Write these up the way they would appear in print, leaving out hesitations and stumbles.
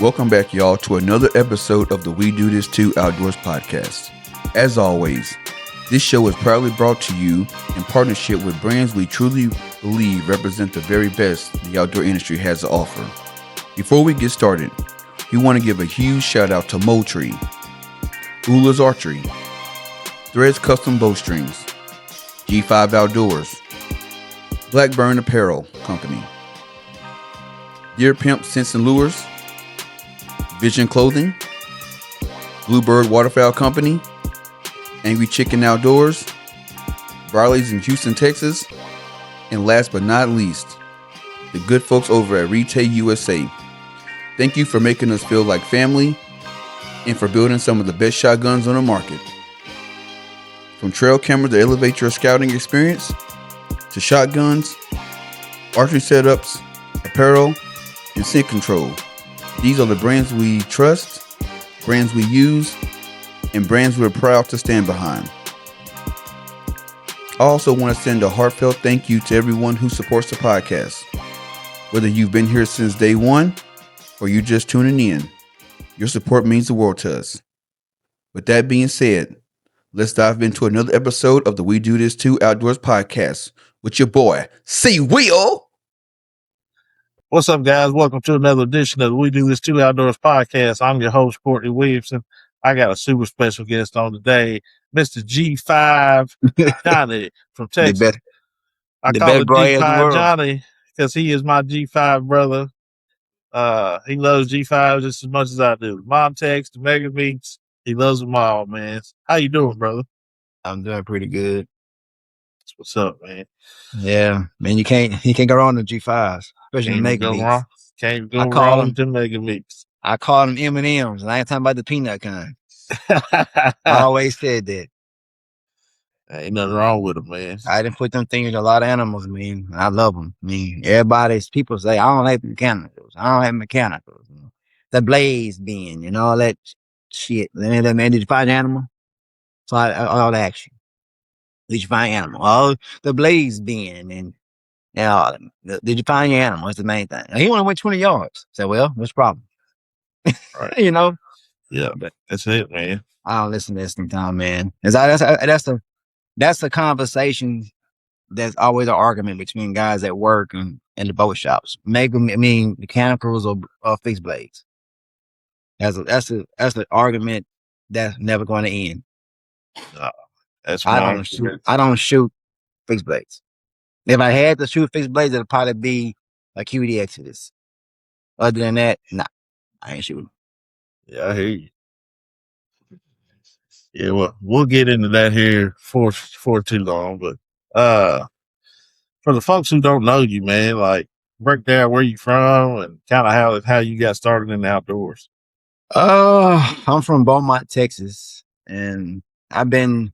Welcome back, y'all, to another episode of the We Do This Too Outdoors podcast. As always, this show is proudly brought to you in partnership with brands we truly believe represent the very best the outdoor industry has to offer. Before we get started, we want to give a huge shout out to Moultrie, Ula's Archery, Threads Custom Bowstrings, G5 Outdoors, Blackburn Apparel Company, Deer Pimp Scents and Lures, Vision Clothing, Bluebird Waterfowl Company, Angry Chicken Outdoors, Barley's in Houston, Texas, and last but not least, the good folks over at Retail USA. Thank you for making us feel like family and for building some of the best shotguns on the market. From trail cameras to elevate your scouting experience, to shotguns, archery setups, apparel, and scent control. These are the brands we trust, brands we use, and brands we're proud to stand behind. I also want to send a heartfelt thank you to everyone who supports the podcast. Whether you've been here since day one or you're just tuning in, your support means the world to us. With that being said, let's dive into another episode of the We Do This Too Outdoors podcast with your boy, C. Will. What's up, guys? Welcome to another edition of the We Do This Too Outdoors podcast. I'm your host, Courtney Williamson. I got a super special guest on today, Mr. G5 Johnny from Texas. I call him G5 Johnny because he is my G5 brother. He loves G5 just as much as I do. Montex, the Mega Meats, he loves them all, man. How you doing, brother? I'm doing pretty good. That's what's up, man. Yeah, man, you can't go wrong with G5s, especially the Mega Meats. Can't go wrong with the Mega Meats. I call them M&Ms, and I ain't talking about the peanut kind. I always said that. Ain't nothing wrong with them, man. I didn't put them things in a lot of animals, man. I love them. I mean, people say, I don't like mechanicals. The blaze bean and all that shit. Man, did you find an animal? So I'll ask you. Did you find an animal? Oh, the blaze bean and did you find your animal? That's the main thing. He only went 20 yards. I said, well, what's the problem? Right. Yeah, but that's it, man. I don't listen to this sometimes, man. That's the conversation. There's always an argument between guys at work and the boat shops. Mechanicals or fixed blades. That's the argument that's never going to end. I don't shoot fixed blades. If I had to shoot fixed blades, it'd probably be a QD Exodus. Other than that, nah, I ain't shooting. Yeah, I hear you. Yeah, well, we'll get into that here for too long, but for the folks who don't know you, man, like break down where you from and kind of how you got started in the outdoors. I'm from Beaumont, Texas, and I've been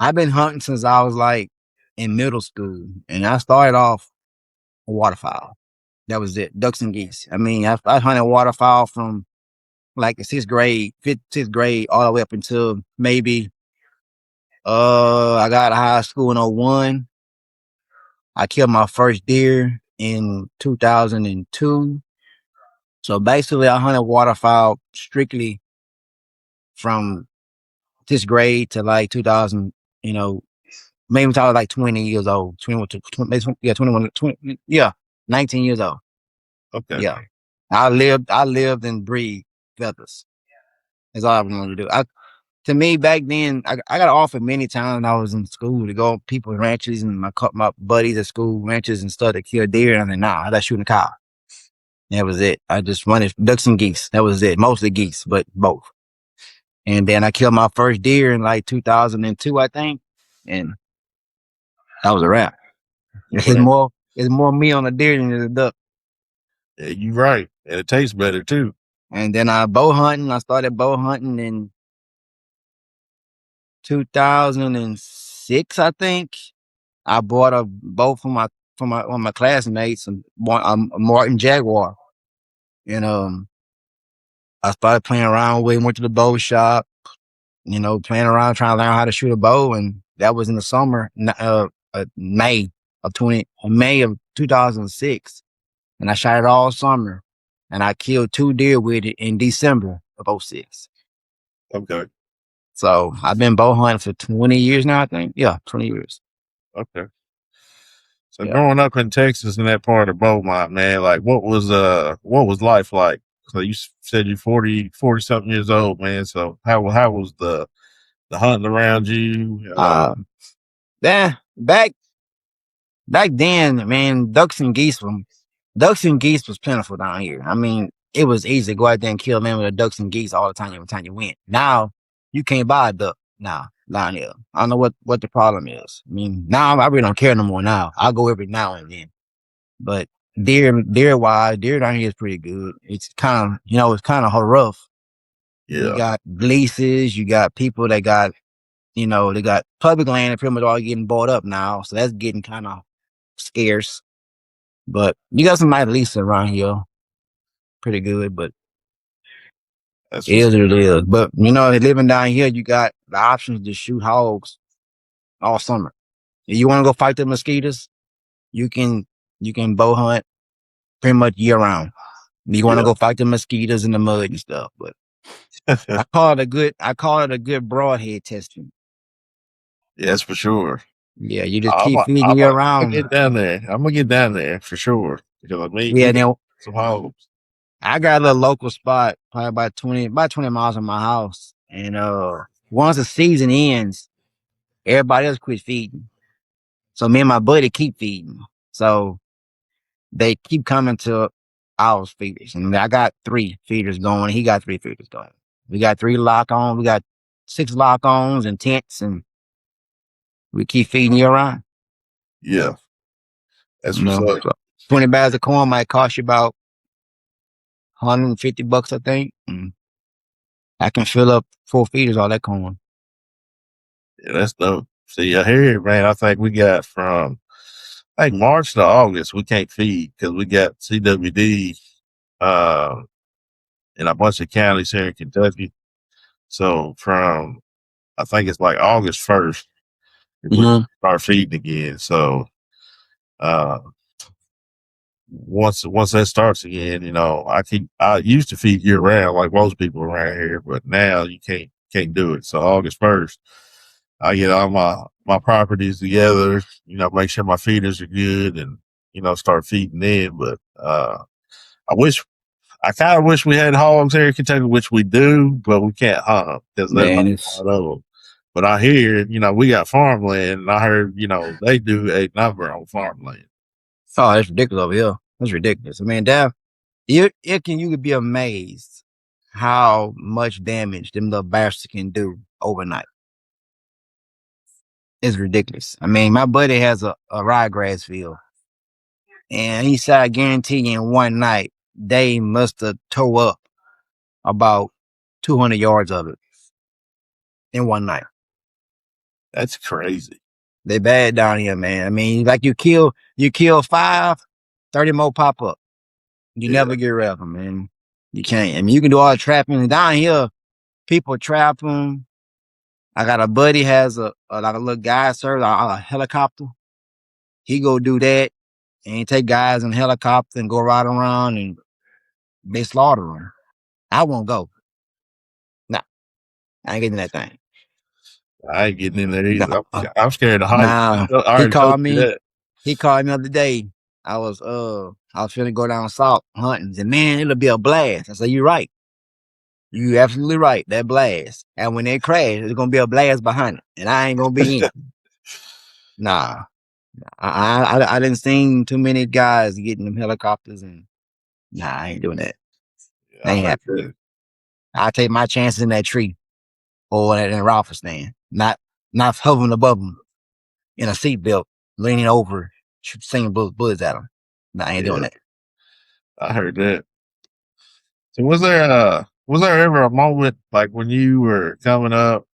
hunting since I was like in middle school, and I started off waterfowl. That was it, ducks and geese. I mean, I hunted waterfowl from like the sixth grade all the way up until maybe I got out of high school in 2001. I killed my first deer in 2002. So basically I hunted waterfowl strictly from sixth grade to like 2000, maybe until I was like 20 years old. 19 years old. Okay. Yeah. I lived and breathed feathers. That's all I wanted to do. To me, back then, I got offered many times when I was in school to go on people's ranches and my buddies at school ranches and stuff to kill deer. And I'm like, nah, I like shooting a cow. That was it. I just wanted ducks and geese. That was it. Mostly geese, but both. And then I killed my first deer in like 2002, I think. And that was a wrap. It's more meat on the deer than the duck. Yeah, you're right. And it tastes better too. And then I started bow hunting in 2006, I think. I bought a bow from one of my classmates, a Martin Jaguar. And I started playing around with it, went to the bow shop, playing around trying to learn how to shoot a bow, and that was in the summer, May of 2006. And I shot it all summer. and I killed 2 deer with it in December of '06. Okay. So I've been bow hunting for 20 years now, I think. Yeah, 20 years. Okay. So Yeah. growing up in Texas in that part of Beaumont, man, like what was life like? So you said you're 40 something years old, man. So how was the hunting around you? Yeah, back then, man, ducks and geese was plentiful down here. I mean, it was easy to go out there and kill man with the ducks and geese all the time every time you went. Now you can't buy a duck now down here. I don't know what the problem is. I mean, now I really don't care no more now. I go every now and then. But deer down here is pretty good. It's kind of, it's kind of rough. You Yeah. got leases, you got people that got, they got public land and pretty much all getting bought up now. So that's getting kind of scarce. But you got some nice leases around here. Pretty good, but That's it what's is what it is. But, living down here, you got the options to shoot hogs all summer. If you want to go fight the mosquitoes, you can bow hunt pretty much year round. You want to yeah. go fight the mosquitoes in the mud and stuff, but I call it a good broadhead testing. Yes, for sure. Yeah, you just I'm keep gonna feeding you around. get down there. I'm gonna get down there for sure. Because we Yeah, got then some hogs. I got a little local spot, probably about 20 miles from my house. And once the season ends, everybody else quit feeding. So me and my buddy keep feeding. So they keep coming to our feeders. And I got 3 feeders going. He got 3 feeders going. We got 3 lock-ons. We got 6 lock-ons and tents, and we keep feeding you around. Yeah. That's what's up. So 20 bags of corn might cost you about $150, I think. And I can fill up 4 feeders all that corn. Yeah, that's dope. See, here, man, I think we got from March to August, we can't feed because we got CWD in a bunch of counties here in Kentucky. So from I think it's like August 1st, we start feeding again. So uh once that starts again, I used to feed year round like most people around here, but now you can't do it. So August 1st, I get all my properties together, make sure my feeders are good and, start feeding in. But I kind of wish we had hogs here in Kentucky, which we do, but we can't hunt them because there's not a lot of them. But I hear, we got farmland, and I heard, they do a number on farmland. Oh, that's ridiculous over here. That's ridiculous. I mean, you could be amazed how much damage them little bastards can do overnight. It's ridiculous. I mean, my buddy has a ryegrass field, and he said, I guarantee you in one night, they must have tore up about 200 yards of it in one night. That's crazy. They bad down here, man. I mean, like you kill 5, 30 more pop up. You never get rid of them, man. You can't. I mean, you can do all the trapping down here. People trap them. I got a buddy has like a little guy serves a helicopter. He go do that and he take guys in helicopter and go right around and they slaughter them. I won't go. Nah, I ain't getting that thing. I ain't getting in there either. Nah, I'm scared of heights. nah. I already told you that. He called me the other day. I was finna go down south hunting. He said, man, it'll be a blast. I said, you're right. You absolutely right. That blast. And when they crash, there's gonna be a blast behind it. And I ain't gonna be in. Nah. I didn't seen too many guys getting them helicopters and nah, I ain't doing that. Yeah, Ain't happening. I take my chances in that tree or in a rifle stand. Not hovering above them in a seatbelt, leaning over, singing bullets at them. Nah, I ain't doing that. I heard that. So was there ever a moment like when you were coming up,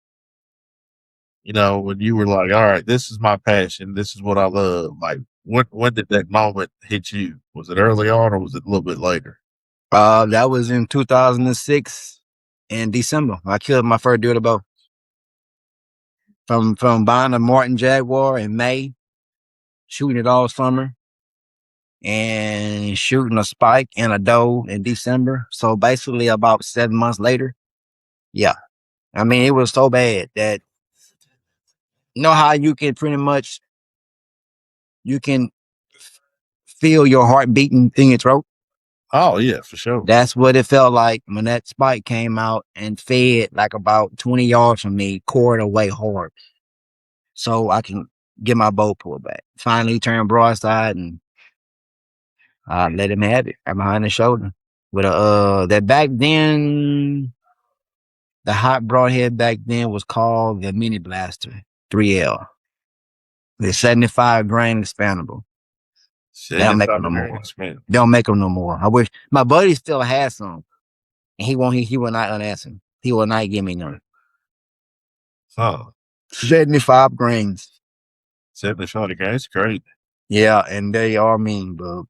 when you were like, all right, this is my passion, this is what I love. Like when did that moment hit you? Was it early on or was it a little bit later? That was in 2006 in December. I killed my first deer to bow. From buying a Martin Jaguar in May, shooting it all summer, and shooting a spike and a doe in December. So basically about 7 months later. Yeah. I mean, it was so bad that you know how you can pretty much you can feel your heart beating in your throat. Oh yeah, for sure. That's what it felt like when that spike came out and fed like about 20 yards from me, cored away hard. So I can get my bow pulled back. Finally turned broadside and I let him have it right behind the shoulder. With a that back then the hot broadhead back then was called the Mini Blaster 3L. The 75 grain expandable. They don't make them no more. They don't make them no more. I wish my buddy still has some. And he will not unanswer. He will not give me none. Oh, 75 grains. 75 grains, great. Yeah, and they are mean, bro.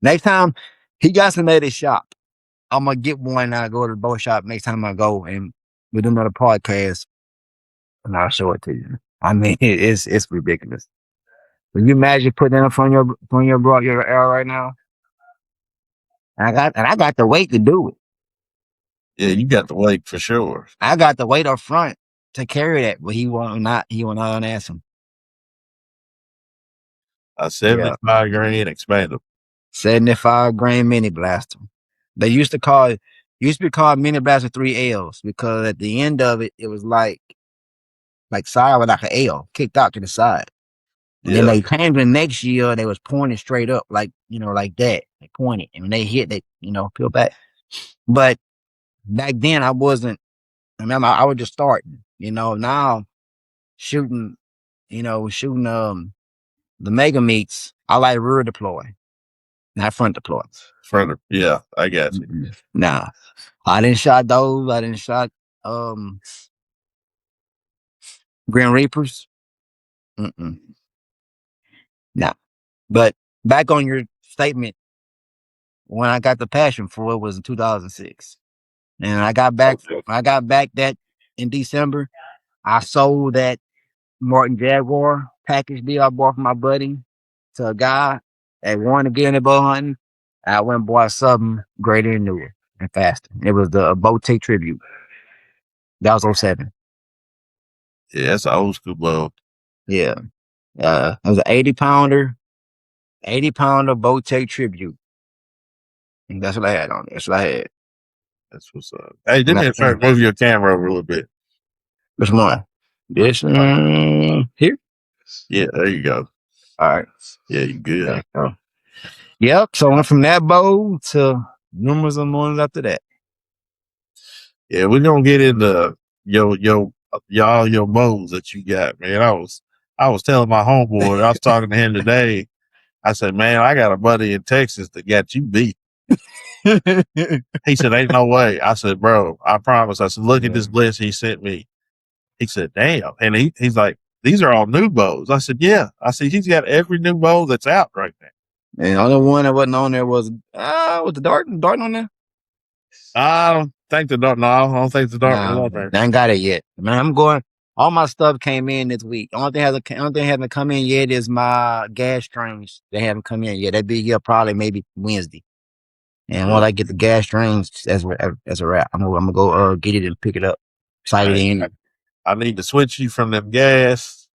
Next time he got some at his shop, I'm gonna get one and I go to the bow shop next time I go and we do another podcast and I'll show it to you. I mean, it's ridiculous. Can you imagine putting it up on your arrow right now? And I got the weight to do it. Yeah, you got the weight for sure. I got the weight up front to carry that, but he will not unanswer him. A 75 grain expandable. 75 grain mini blaster. They used to be called mini blaster 3Ls because at the end of it, it was like side with like an L kicked out to the side. And then they came the next year, they was pointing straight up, like, like that. They pointed. And when they hit, they, peel back. But back then I wasn't, I was just starting, now shooting, the mega meets, I like rear deploy, not front deploy. Yeah, I got you. Mm-hmm. Nah, I didn't shot those. I didn't shot Grim Reapers. Mm-mm. Nah, but back on your statement, when I got the passion for it was in 2006, and I got back. I got back that in December. I sold that Martin Jaguar package deal I bought from my buddy to a guy that wanted to get into bow hunting. I went and bought something greater and newer and faster. It was the Bowtech Tribute. That was 07. Yeah, that's an old school bow. Yeah. It was an 80-pounder Bowtech Tribute. And that's what I had on it. That's what I had. That's what's up. Hey, do me a favor, move your camera over a little bit. Which one? This one here? Yeah, there you go. All right. Yeah, you good. Yep. So I went from that bow to numerous and ones after that. Yeah, we're gonna get into your bows that you got, man. I was telling my homeboy, I was talking to him today. I said, man, I got a buddy in Texas that got you beat. He said, ain't no way. I said, bro, I promise. I said, look at this list he sent me. He said, damn. And he's like, these are all new bows. I said, yeah. I said, he's got every new bow that's out right now. And the only one that wasn't on there was the Dart on there? I don't think the Dart. No, I don't think the Dart was on there. I ain't got it yet. Man, I'm going. All my stuff came in this week. Only thing hasn't come in yet is my gas strings. They haven't come in yet. That'd be here probably maybe Wednesday. And once I get the gas strings, as a wrap. I'm gonna go get it and pick it up. Sight it in. I need to switch you from them gas.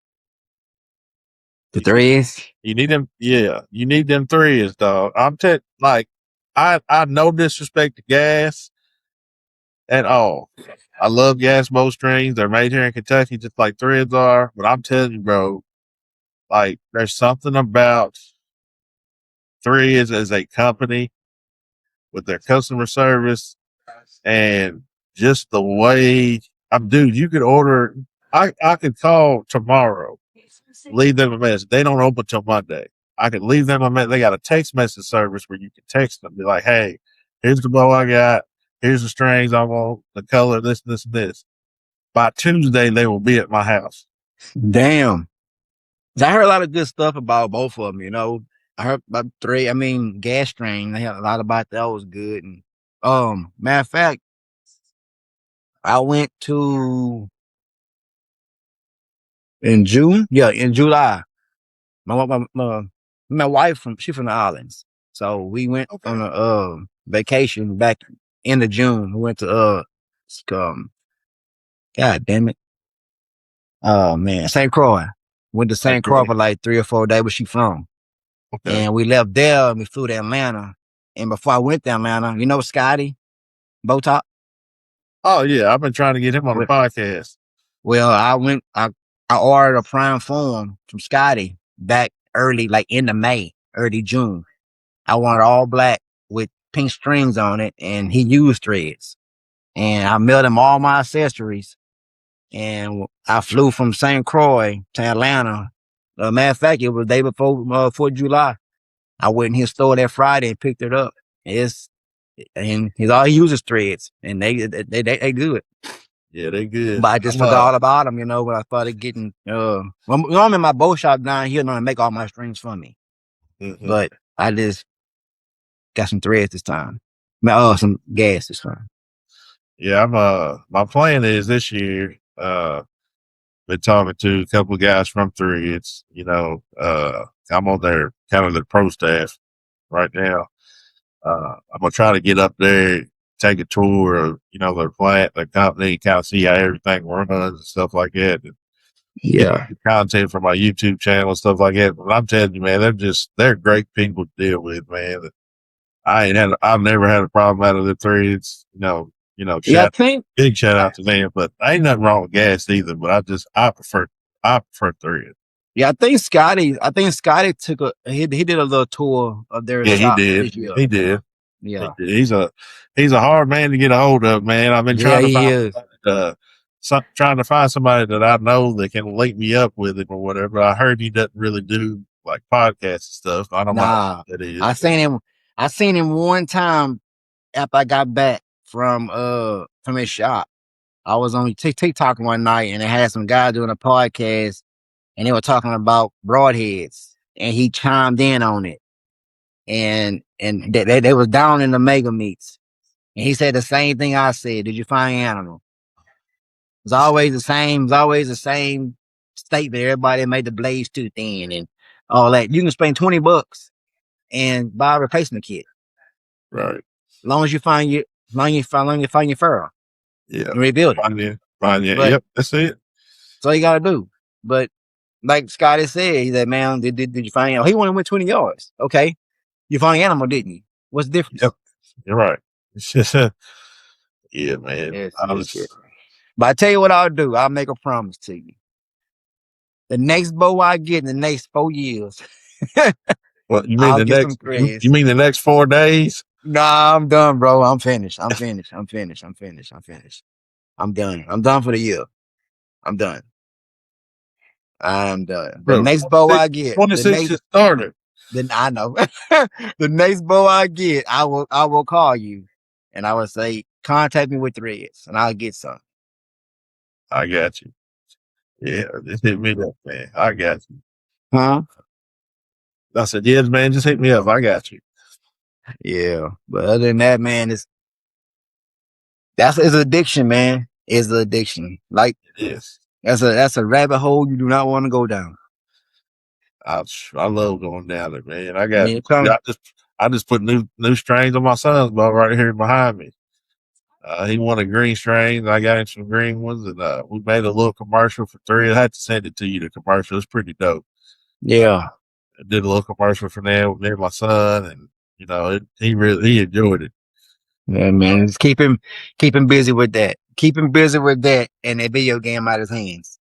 The threes. You need them. Yeah, you need them threes, dog. I no disrespect to gas at all. I love gas bowstrings. They're made here in Kentucky, just like threads are. But I'm telling you, bro, like there's something about threads as a company with their customer service and just the way dude, you could order. I could call tomorrow, leave them a message. They don't open till Monday. I could leave them a message. They got a text message service where you can text them, be like, hey, here's the bow I got. Here's the strings I want, the color, this, and this. By Tuesday, they will be at my house. Damn. I heard a lot of good stuff about both of them, I heard about gas string. They had a lot about that was good. And matter of fact, I went to in June. Yeah, in July. My My wife she from the islands, so we went on a vacation back end of June. We went to God damn it, oh man, St. Croix. Went to Like, St. Croix for like 3 or 4 days where she from, okay. and we left there and we flew to Atlanta. And before I went to Atlanta, you know Scotty Botop. Oh yeah, I've been trying to get him on the podcast. Well, I ordered a prime form from Scotty back early, like end of May, early June. I wanted all black with pink strings on it, and he used threads. And I mailed him all my accessories, and I flew from St. Croix to Atlanta. Matter of fact, it was the day before 4th of July. I went in his store that Friday and picked it up. And all he uses threads, and they good. Yeah, they good. But I just forgot all about them, when I started getting, I'm in my bow shop down here, and make all my strings for me. Mm-hmm. But I just got some threads this time. Some gas this time. Yeah, my plan is this year, been talking to a couple of guys from Threads, I'm on their kind of the pro staff right now. I'm gonna try to get up there, take a tour of, their plant, their company, kind of see how everything runs and stuff like that. And Yeah. get content for my YouTube channel and stuff like that. But I'm telling you, man, they're great people to deal with, man. I've never had a problem out of the Threads, Yeah, big shout out to them, but ain't nothing wrong with gas either, but I prefer Threads. Yeah, I think Scotty he did a little tour of their Yeah, he shop did. this year. He did. Yeah. He's a hard man to get a hold of, man. I've been Yeah, trying to he find is. trying to find somebody that I know that can link me up with him or whatever. I heard he doesn't really do like podcasts and stuff. I don't know Nah. what that is. I seen him one time after I got back from his shop. I was on TikTok one night, and they had some guy doing a podcast, and they were talking about broadheads, and he chimed in on it. And they was down in the mega meats. And he said the same thing I said. Did you find an animal? It's always the same. It's always the same statement. Everybody made the blades too thin and all that. You can spend $20 and buy a replacement kit. Right. As long as you find your furrow. Yeah. And rebuild it. Find it. Yep. That's it. That's all you gotta do. But like Scotty said, he said, man, did you find out? He only went 20 yards. Okay. You found an animal, didn't you? What's the difference? Yep. You're right. It's just yeah, man. Yes, but I tell you what I'll do. I'll make a promise to you. The next bow I get in the next 4 years. Well, you I'll mean get some you mean the next 4 days? Nah, I'm done, bro. I'm finished. I'm done. I'm done for the year. I'm done. I'm done. The Bro, next bow I get, 26 just started. then I know. The next bow I get, I will call you, and I will say, contact me with threads, and I'll get some. I got you. Yeah, just hit me up, man. I got you. Huh? I said, yes, man, just hit me up. I got you. Yeah. But other than that, man, it's addiction, man. It's an addiction. Like Yes. that's a rabbit hole you do not want to go down. I love going down there, man. I just put new strings on my son's bow right here behind me. He wanted green strings. I got him some green ones, and we made a little commercial for three. I had to send it to you. The commercial is pretty dope. Yeah. I did a little commercial for them near my son, and he enjoyed it. Yeah, man. Just keep him busy with that. Keep him busy with that and that video game out of his hands.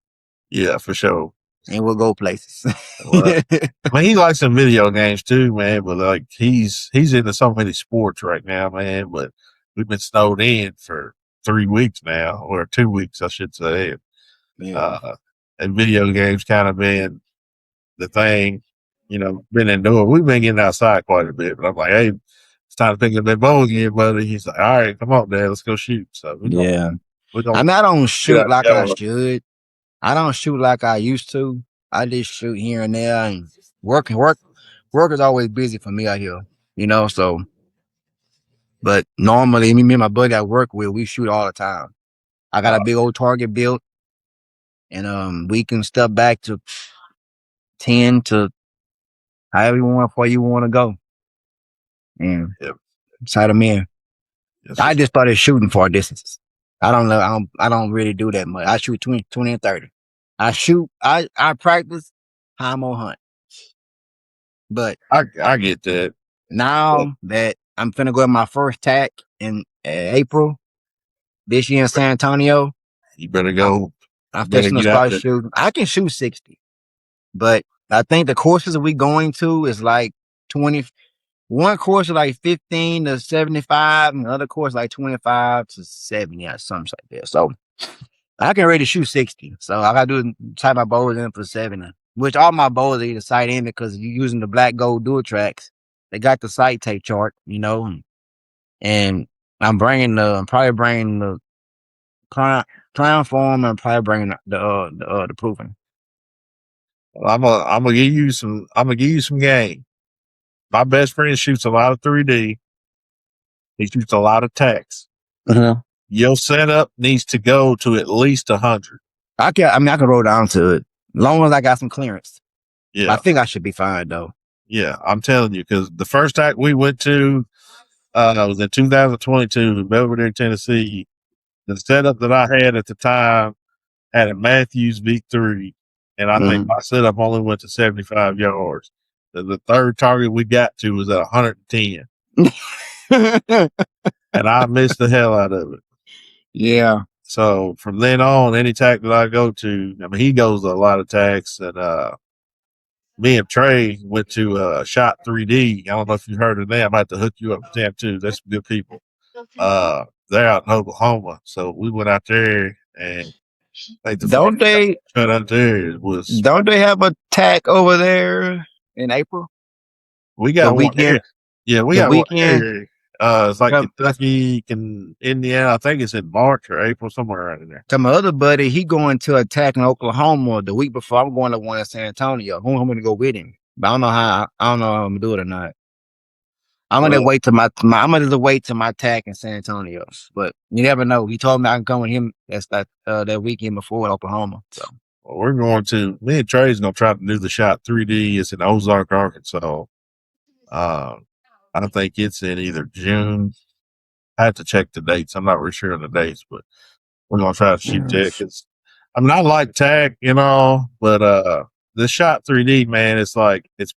Yeah, for sure. And we'll go places. Well, I mean, he likes some video games too, man. But like, he's into so many sports right now, man. But we've been snowed in for 3 weeks now, or 2 weeks, I should say. Yeah. And video games kind of been the thing, been indoors. We've been getting outside quite a bit, but I'm like, hey, it's time to pick up that bow again, buddy. He's like, all right, come on, Dad, let's go shoot. So I don't shoot like I should. I don't shoot like I used to. I just shoot here and there, and work is always busy for me out here, so. But normally, me and my buddy I work with, we shoot all the time. I got a big old target built, and we can step back to 10 to however you want, before you want to go. And Yep. sight of men. Yes, I sir. just started shooting far distances. I don't know. I don't really do that much. I shoot 20 and 30. I practice how I'm on hunt. But I get that. now that I'm finna go at my first tack in April this year in San Antonio, You better go. I'm You better fixing to get out start there. shooting. I can shoot 60, but I think the courses that we going to is like 20. One course is like 15 to 75, and the other course like 25 to 70 or something like that. So I can ready to shoot 60. So I gotta do type my bows in for 70. Which all my bows are either sight in because you're using the black gold dual tracks. They got the sight tape chart, and I'm probably bringing the clown form and probably bringing the proofing. Well, I'm gonna give you some. I'm gonna give you some game. My best friend shoots a lot of 3D. He shoots a lot of tax. Your setup needs to go to at least 100. I can roll down to it. As long as I got some clearance. Yeah. I think I should be fine though. Yeah. I'm telling you, because the first act we went to was in 2022 in Belvedere, Tennessee. The setup that I had at the time had a Matthews V3, and I think my setup only went to 75 yards. The third target we got to was at 110, and I missed the hell out of it. Yeah. So from then on, any tack that I go to, I mean, he goes to a lot of tacks, and me and Trey went to Shot 3D. I don't know if you've heard of them. I might have to hook you up with them too. That's some good people. They're out in Oklahoma, so we went out there, and I think the Don't they shot out there was don't they have a tack over there in April? we The got one here. weekend. Yeah, we The got one weekend. here. It's like Come, Kentucky, Indiana. I think it's in March or April, somewhere around in there. to my other buddy, he going to a tack in Oklahoma the week before. I'm going to one in San Antonio. I'm gonna go with him. But I don't know how I'm gonna do it or not. I'm gonna Well, wait to I'm gonna wait to my tack in San Antonio. But you never know. He told me I can come with him that weekend before in Oklahoma. So we're going to. Me and Trey's gonna try to do the Shot 3D. It's in Ozark, Arkansas. I think it's in either June. I have to check the dates. I'm not really sure on the dates, but we're gonna try to shoot that because I mean I like tag, but the Shot 3D, man, it's like it's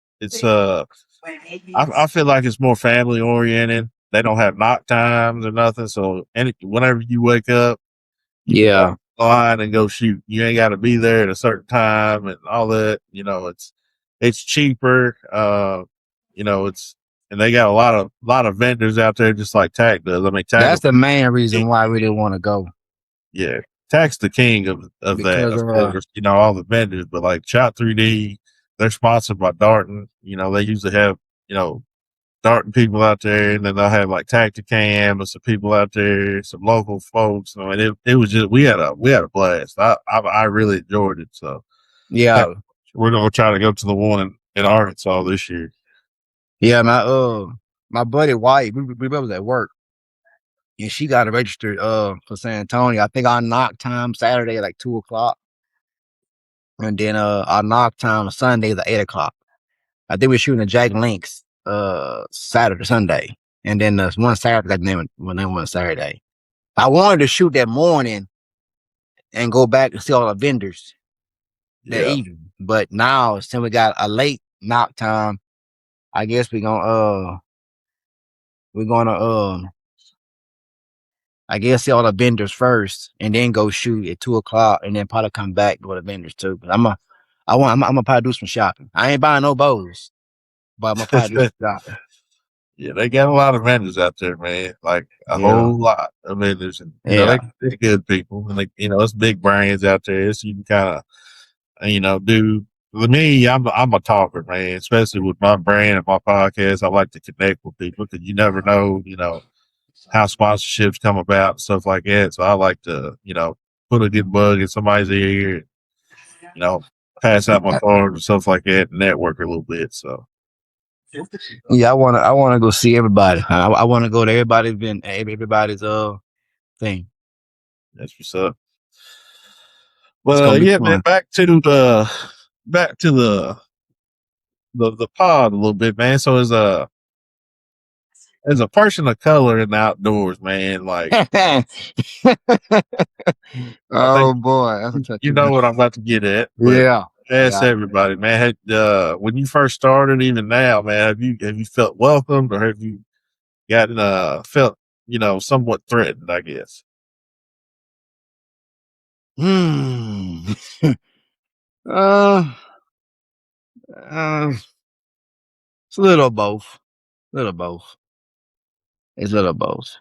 I feel like it's more family oriented. They don't have knock times or nothing, so whenever you wake up, you can yeah, line and go shoot. You ain't got to be there at a certain time and all that. It's cheaper. It's and they got a lot of vendors out there, just like Tack does. I mean, that's Tack, the main reason why I really want to go yeah, Tack's the king of that. because Of course, all the vendors, but like Shot 3D, they're sponsored by Darton. They usually have Darton people out there, and then they'll have like Tacticam and some people out there, some local folks. I mean, it was just we had a blast. I really enjoyed it. So yeah, we're gonna try to go to the one in Arkansas this year. yeah. My buddy White, we was at work, and she got it registered for San Antonio. I think our knock time Saturday at like 2:00, and then our knock time Sunday is at 8:00. I think we're shooting a Jack Links Saturday, Sunday, and then one Saturday that name one Saturday. I wanted to shoot that morning and go back and see all the vendors that Yeah, evening, but now since we got a late knock time, I guess we're gonna I guess see all the vendors first, and then go shoot at 2:00, and then probably come back to the vendors too. But I'm gonna probably do some shopping. I ain't buying no bows, but I'm gonna probably do some shopping. yeah, they got a lot of vendors out there, man. Like a Yeah, whole lot of vendors, and yeah, they're good people, and it's big brands out there, so you can kind of do. For me, I'm a talker, man. Especially with my brand and my podcast, I like to connect with people because you never know, how sponsorships come about and stuff like that. So I like to, put a good bug in somebody's ear, and, pass out my cards and stuff like that, and network a little bit. So yeah. I wanna go see everybody. I wanna go to everybody's thing. that's what's up. It's Well, gonna be yeah, man. fun. Back to the the pod a little bit, man. So as a person of color in the outdoors, man, like I Oh think boy, that's a touchy you know one. what I'm about to get at, but Yeah, ask yeah. everybody, man. When you first started, even now, man, have you felt welcomed or have you gotten felt somewhat threatened? I guess. Hmm. uh, it's a little of both. Little of both. It's a little of both.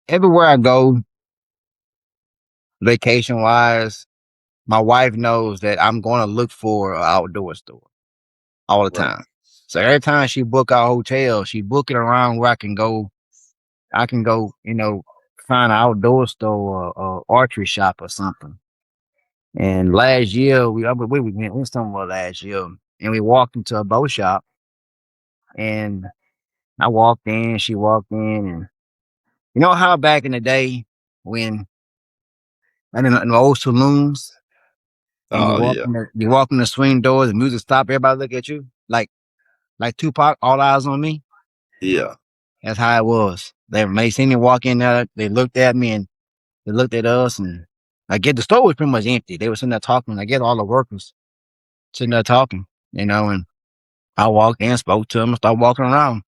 Everywhere I go, vacation wise, my wife knows that I'm going to look for an outdoor store all the Right. time. So every time she book our hotel, she book it around where I can go. I can go, find an outdoor store or archery shop or something. And last year, we went somewhere last year, and we walked into a bow shop, and I walked in, she walked in, and you know how back in the day when in the old saloons, and Oh yeah, you walk in the swing doors, the music stop, everybody look at you like Tupac, all eyes on me. yeah, That's how it was. They seen me walk in there, they looked at me and they looked at us, and I get the store was pretty much empty. They were sitting there talking. I get all the workers sitting there talking, and I walked in, spoke to them, and started walking around.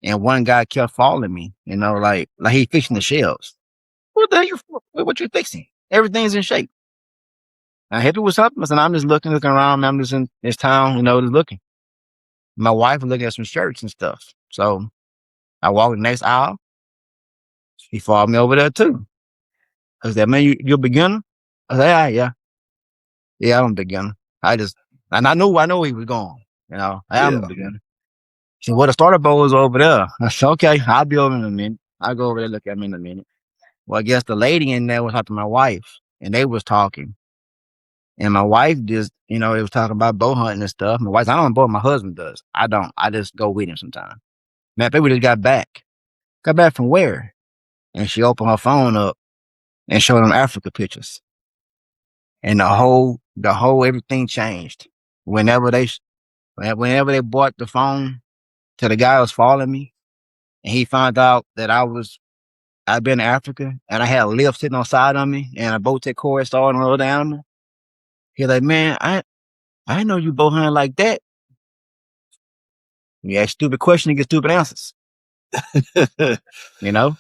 And one guy kept following me, like he fixing the shelves. What the hell what you fixing? Everything's in shape. I hit it with something. I said, I'm just looking around. I'm just in this town, just looking. My wife was looking at some shirts and stuff. So I walked the next aisle. He followed me over there too. I said, man, you're a beginner? I said, yeah. Yeah, I'm a beginner. And I know he was going. I am a yeah, beginner. He said, well, the starter bowl is over there. I said, okay, I'll be over in a minute. I'll go over there, look at him in a minute. Well, I guess the lady in there was talking to my wife, and they was talking. And my wife just, they was talking about bow hunting and stuff. My wife, I don't bow, my husband does. I don't. I just go with him sometimes. Man, they just got back. Got back from where? And she opened her phone up and showed them Africa pictures. And the whole everything changed. Whenever they, whenever they bought the phone to the guy who was following me, and he found out that I'd been to Africa and I had a lift sitting on side of me and a boat that cord started on the other animal. He's like, man, I didn't know you bow hunting like that. You ask stupid questions, you get stupid answers. You know,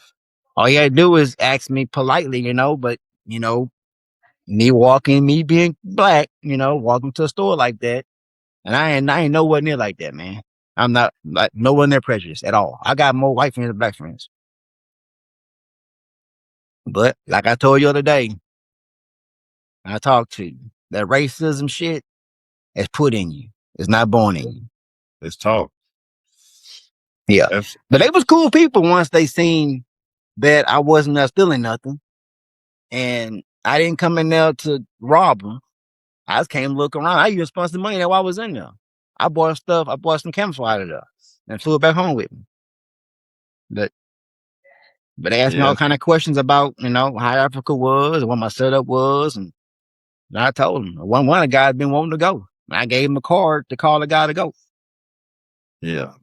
all you had to do is ask me politely, but me being black, walking to a store like that, and I ain't nowhere near like that, man. I'm not like nowhere near prejudiced at all. I got more white friends than black friends. But like I told you the other day, I talked to you. That racism shit is put in you. It's not born in you. let's talk. Yeah. Abs- But they was cool people once they seen that I wasn't stealing nothing. And I didn't come in there to rob them. I just came to look around. I even spent some money while I was in there. I bought stuff. I bought some camouflage out of there and flew it back home with me. But but they asked me yeah, all kind of questions about how Africa was and what my setup was, and I told them one of the guys been wanting to go. I gave him a card to call the guy to go. yeah.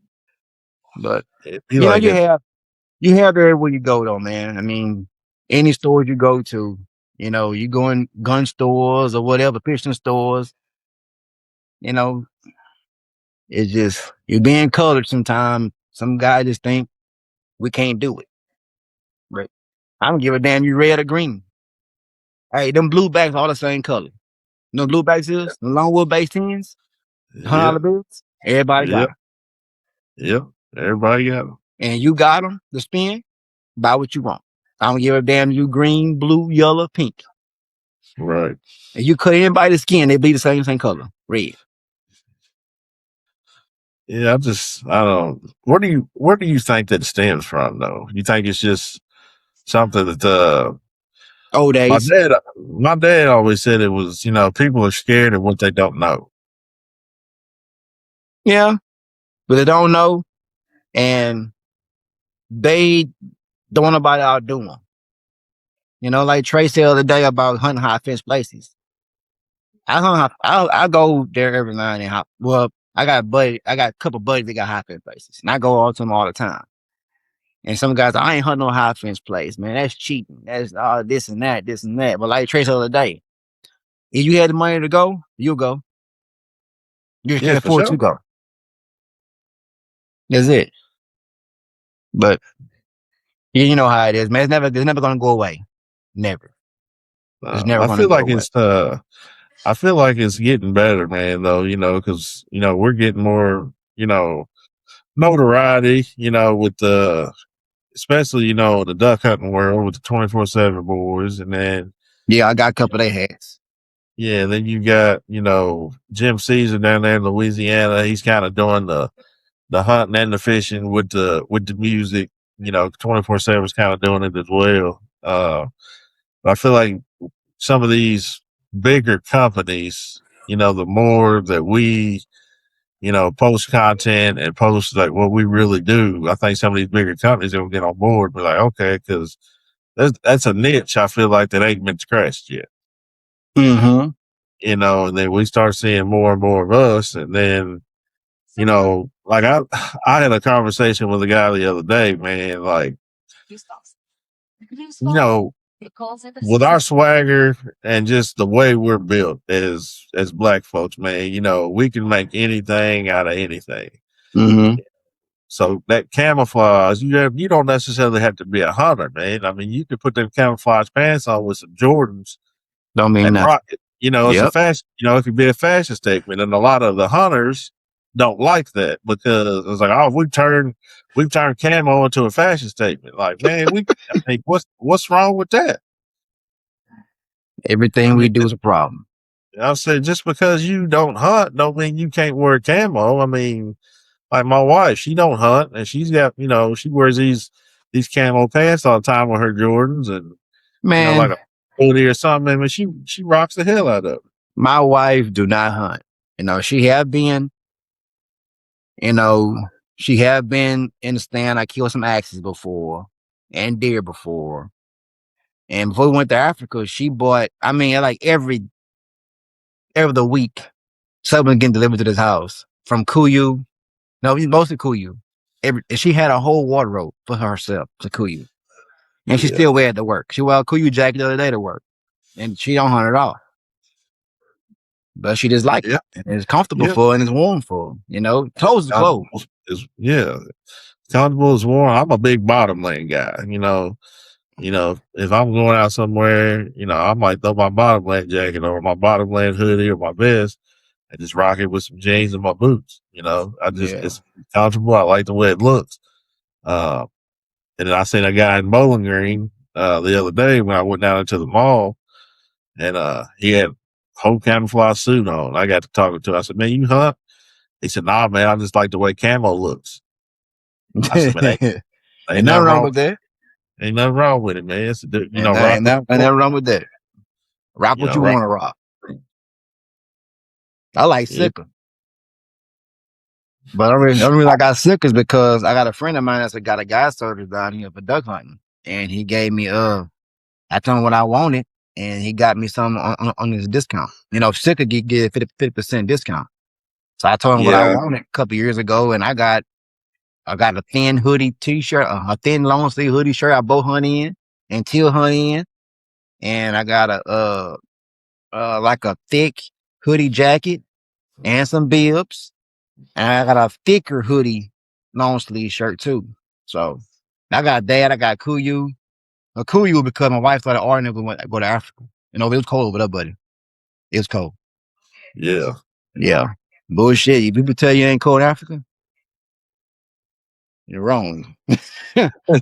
But It'd be like if you have everywhere you go though, man. I mean, any stores you go to, you go in gun stores or whatever, fishing stores, you know, it's just you're being colored sometimes. Some guy just think we can't do it. But I don't give a damn you red or green. Hey, them blue backs all the same color. You know blue backs is? The Longwood base tens, yeah, $100 bills. Everybody got yeah, them. yeah. Everybody got them. And you got them, the spin, buy what you want. I don't give a damn you green, blue, yellow, pink. Right. And you cut anybody's skin, they be the same color, red. Yeah, I don't. Where do you think that stems from, though? You think it's just something that Old my days. dad my dad always said it was, people are scared of what they don't know. Yeah, but they don't know. And they don't want nobody outdo them. Like Trey said the other day about hunting high fence places. I go there every now and then. Well, I got a couple buddies that got high fence places, and I go all to them all the time. And some guys, I ain't hunting no high fence place, man. That's cheating. That's all this and that, this and that. But like Trace the other day, if you had the money to go, you'll go. You just Yeah, can't for afford to sure. go. That's it. But you know how it is, man. It's never gonna go away. Never. It's never I gonna feel go like away. I feel like it's getting better, man, though, because, we're getting more, notoriety, with especially, the duck hunting world with the 24/7 boys. And then, Yeah, I got a couple of their hats. yeah, then you got, Jim Caesar down there in Louisiana. He's kind of doing the hunting and the fishing with the music, 24/7 is kind of doing it as well. But I feel like some of these bigger companies, the more that we, post content and post like what we really do, I think some of these bigger companies will get on board and be like, okay, because that's a niche I feel like that ain't been scratched yet. Mm-hmm. And then we start seeing more and more of us, and then, like I had a conversation with a guy the other day, man, like, with our swagger and just the way we're built as black folks, man, we can make anything out of anything. Mm-hmm. So that camouflage, you don't necessarily have to be a hunter, man. I mean, you could put them camouflage pants on with some Jordans Don't mean and nothing. rock it. It's a Yep. fashion. It could be a fashion statement, and a lot of the hunters don't like that because it's like, oh, we've turned camo into a fashion statement. Like, man, I mean, what's wrong with that? I Everything we mean, do is a problem. I said, just because you don't hunt don't mean you can't wear camo. I mean, like my wife, she don't hunt, and she's got, she wears these camo pants all the time with her Jordans, and like Man, a hoodie or something. I mean, she rocks the hell out of it. my wife do not hunt. She have been, you know, she have been in the stand. I killed some axes before and deer before. And before we went to Africa, she bought, I mean, like every other week, something getting delivered to this house from Kuyu. No, mostly Kuyu. And she had a whole wardrobe for herself to Kuyu. And she Yeah, still wear it to work. She wore a Kuyu jacket the other day to work. And she don't hunt at all. But she just like it. yeah, And it's comfortable yeah. for her and it's warm for her. Clothes is clothes. Yeah, comfortable is warm. I'm a big bottom lane guy. If I'm going out somewhere, I might throw my bottom lane jacket or my bottom lane hoodie or my vest and just rock it with some jeans and my boots. Yeah. It's comfortable. I like the way it looks. Uh, and then I seen a guy in Bowling Green the other day when I went down into the mall, and he had whole camouflage suit on. I got to talking to him. I said, "Man, you hunt?" He said, "Nah, man, I just like the way camo looks." I said, "Man, ain't Ain't nothing nothing wrong wrong. with that. Ain't nothing wrong with it, man. Rock Ain't nothing wrong with that. Rock what you rock. want to rock. I like Yeah, Sika. But the only reason I got sick is because I got a friend of mine that's got a guy service down here for duck hunting. And he gave me I told him what I wanted and he got me some on his discount. Sika get 50% discount. So I told him what I yeah, wanted a couple years ago and I got a thin hoodie t-shirt, a thin long sleeve hoodie shirt I bow hunt in and teal hunt in. And I got a like a thick hoodie jacket and some bibs. And I got a thicker hoodie, long sleeve shirt too. So I got that. I got Kuyu. Kuyu because my wife started ordering it when I go to Africa. It was cold over there, buddy. It was cold. yeah. Yeah. Bullshit. You people tell you ain't cold in Africa? You're wrong.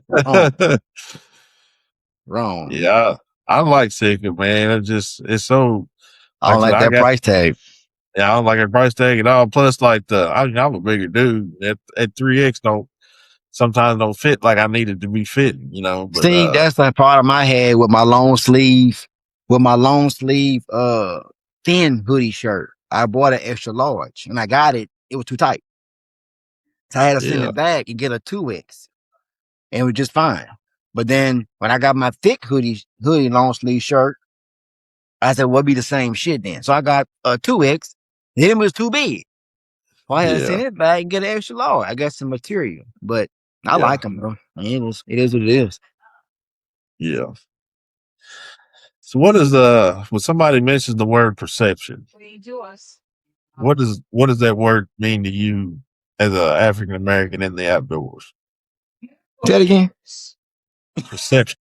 wrong. Wrong. Yeah, I like Sika, man. It's so, I like don't I said, like that price tag. I don't like a price tag at all. Plus, like I'm a bigger dude. At 3X sometimes don't fit like I needed to be fitting, but See, that's the problem I had with my long sleeve thin hoodie shirt. I bought an extra large and I got it. It was too tight. So I had to send yeah, it back and get a 2X. And it was just fine. But then when I got my thick hoodie long sleeve shirt, I said, well, it'd be the same shit then. So I got a 2X. Then it was too big. Well, I had Yeah. send it back and get an extra large. I got some material, but I Yeah. like them, bro. It is what it is. Yeah. So what is when somebody mentions the word perception, what does that word mean to you as an African American in the outdoors? Say that again. Perception.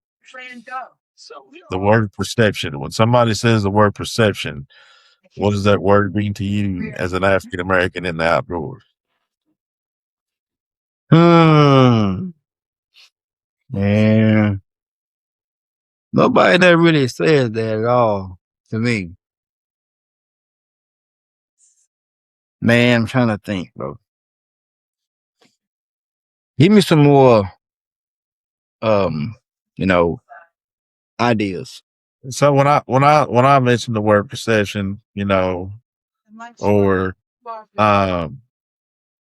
The word perception. When somebody says the word perception, what does that word mean to you as an African American in the outdoors? Man, nobody that really says that at all to me. Man, I'm trying to think, bro. Give me some more, um, you know, ideas. So when I mention the word perception, or um,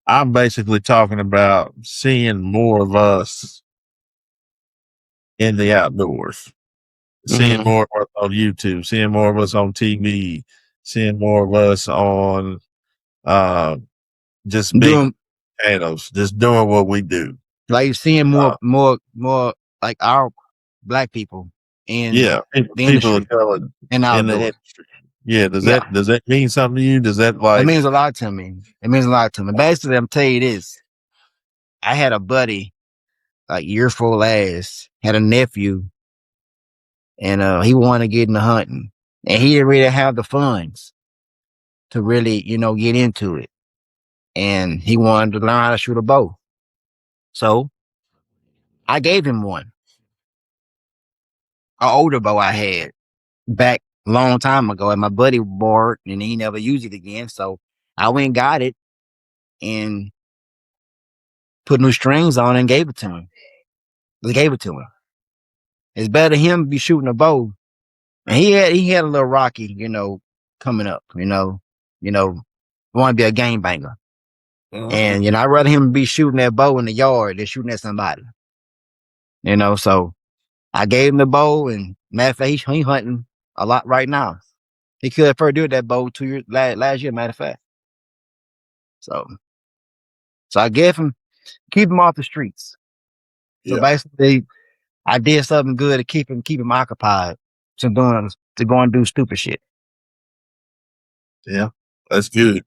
I'm basically talking about seeing more of us in the outdoors, seeing Mm-hmm. more of us on YouTube, seeing more of us on TV, seeing more of us on uh, just big Doing channels, just doing what we do. like seeing Uh, more like our black people in yeah, the people of industry color and in the outdoors. industry. Yeah, does Yeah, that mean something to you? Does that it like means a lot to me. It means a lot to me. Basically, I'm telling you this. I had a buddy like year before last, had a nephew, and he wanted to get into hunting, and he didn't really have the funds to really, get into it, and he wanted to learn how to shoot a bow. So I gave him one, an older bow I had back a long time ago, and my buddy borrowed, and he never used it again. So I went and got it and put new strings on it and gave it to him. Just gave it to him. It's better him be shooting a bow. And he had a little rocky, coming up, want to be a game banger. And I'd rather him be shooting that bow in the yard than shooting at somebody. So I gave him the bow, and matter of fact, he hunting a lot right now. He could have first did that bow 2 years last year, matter of fact. So I gave him keep him off the streets. So yeah, basically, I did something good to keep him occupied to go and do stupid shit. yeah, that's good.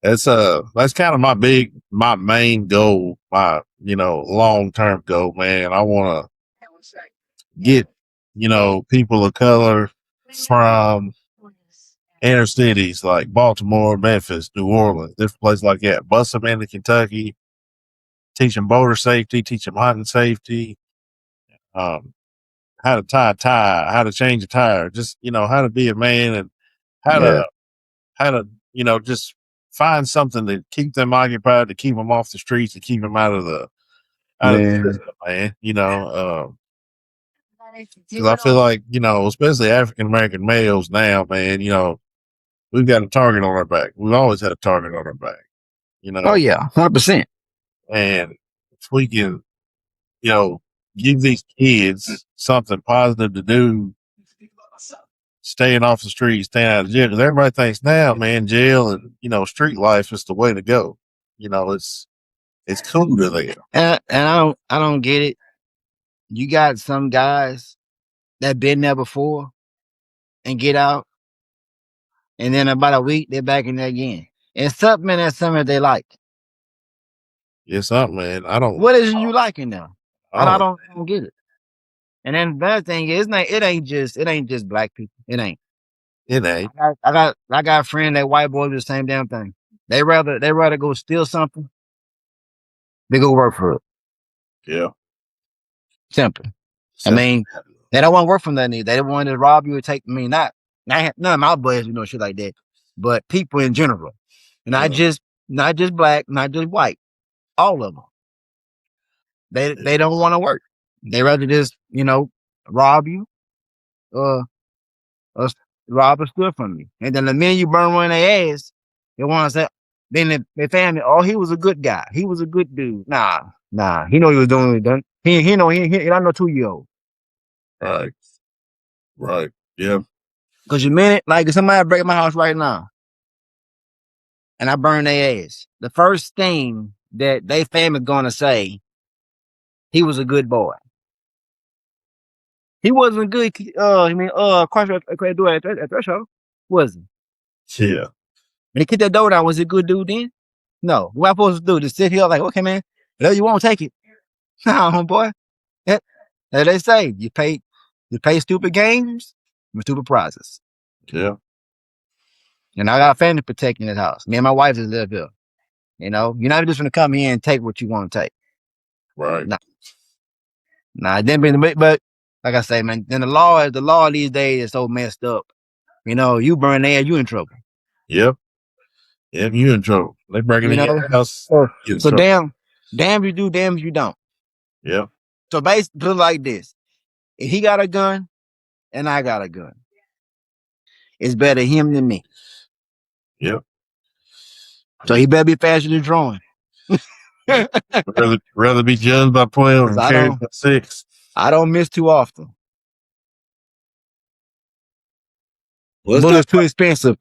That's kind of my main goal, my long term goal, man. I want to get people of color from inner cities like Baltimore, Memphis, New Orleans, different places like that. Bus them into Kentucky, teach them boater safety, teach them hunting safety, um, how to tie a tie, how to change a tire, just how to be a man, and how Yeah, to just find something to keep them occupied, to keep them off the streets, to keep them out of the man. system, man. Because I feel like especially African American males now, man. We've got a target on our back. We've always had a target on our back. You Oh know, yeah, 100%. and if we can, give these kids something positive to do, staying off the streets, staying out of jail. Because everybody thinks now, man, jail and street life is the way to go. It's cool to them. And I don't get it. You got some guys that been there before and get out, and then about a week they're back in there again. And something in that summer they like. It's something, man. I don't. What is it you like in there? I And I don't. don't get it. And then the other thing is, it ain't just black people. It ain't. It ain't. I got a friend that white boys do the same damn thing. They rather go steal something. They go work for it. Yeah. Simple. I Simple. mean, they don't want to work from that need. They don't want to rob you or take. I mean, not none of my boys, shit like that. But people in general, not Uh, just black, not just white. All of them. They don't want to work. They rather just rob you, uh, or rob or steal from you. And then the minute you burn one in their ass, they want to say, then their family, oh, he was a good guy. He was a good dude. Nah. He know he was doing what he done. He know he I know 2-year-old. right. Right. Yeah. Cause you minute like if somebody break my house right now, and I burn their ass, the first thing that they family gonna say, he was a good boy. He wasn't a good. Cross do at threshold, was he? Yeah. When he kicked that door down, was he a good dude then? No. What am I supposed to do? Just sit here like, okay, man, whatever you want, take it. Nah, homeboy. As they say, you pay stupid games with stupid prizes. Yeah. And I got family protecting this house. Me and my wife just live here. You know, you're not just gonna come here and take what you want to take. Right. Nah, it didn't be, but like I say, man, then the law these days is so messed up. You know, you burn there, you in trouble. Yep. Yep. You in trouble. They break You into know, your house. so damn you do, damn you don't. Yep. So basically, put it like this: if he got a gun and I got a gun, it's better him than me. Yep. So he better be faster than drawing. rather be judged by 12 and carried by 6. I don't miss too often. Bullets too expensive.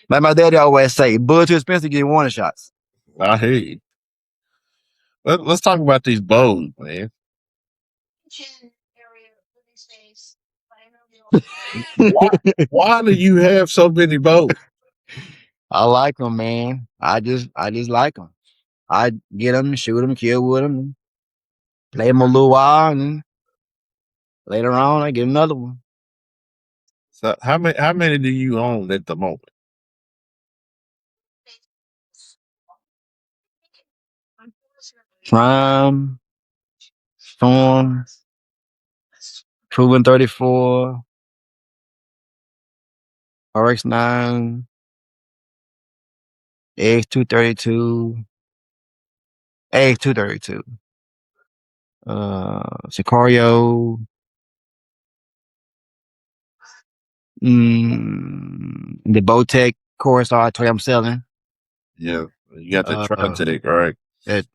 Like my daddy always say, bullets too expensive to get warning shots. I hear you. Let's talk about these bows, man. Why do you have so many bows? I like them, man. I just like them. I get them, shoot them, kill with them, play them a little while, and then later on I get another one. So how many do you own at the moment? Prime, Storm, Proven 34, RX9, AX232, AX232, Sicario, the Bowtech Corsair toy I'm selling. Yeah, you got the Tritech, right?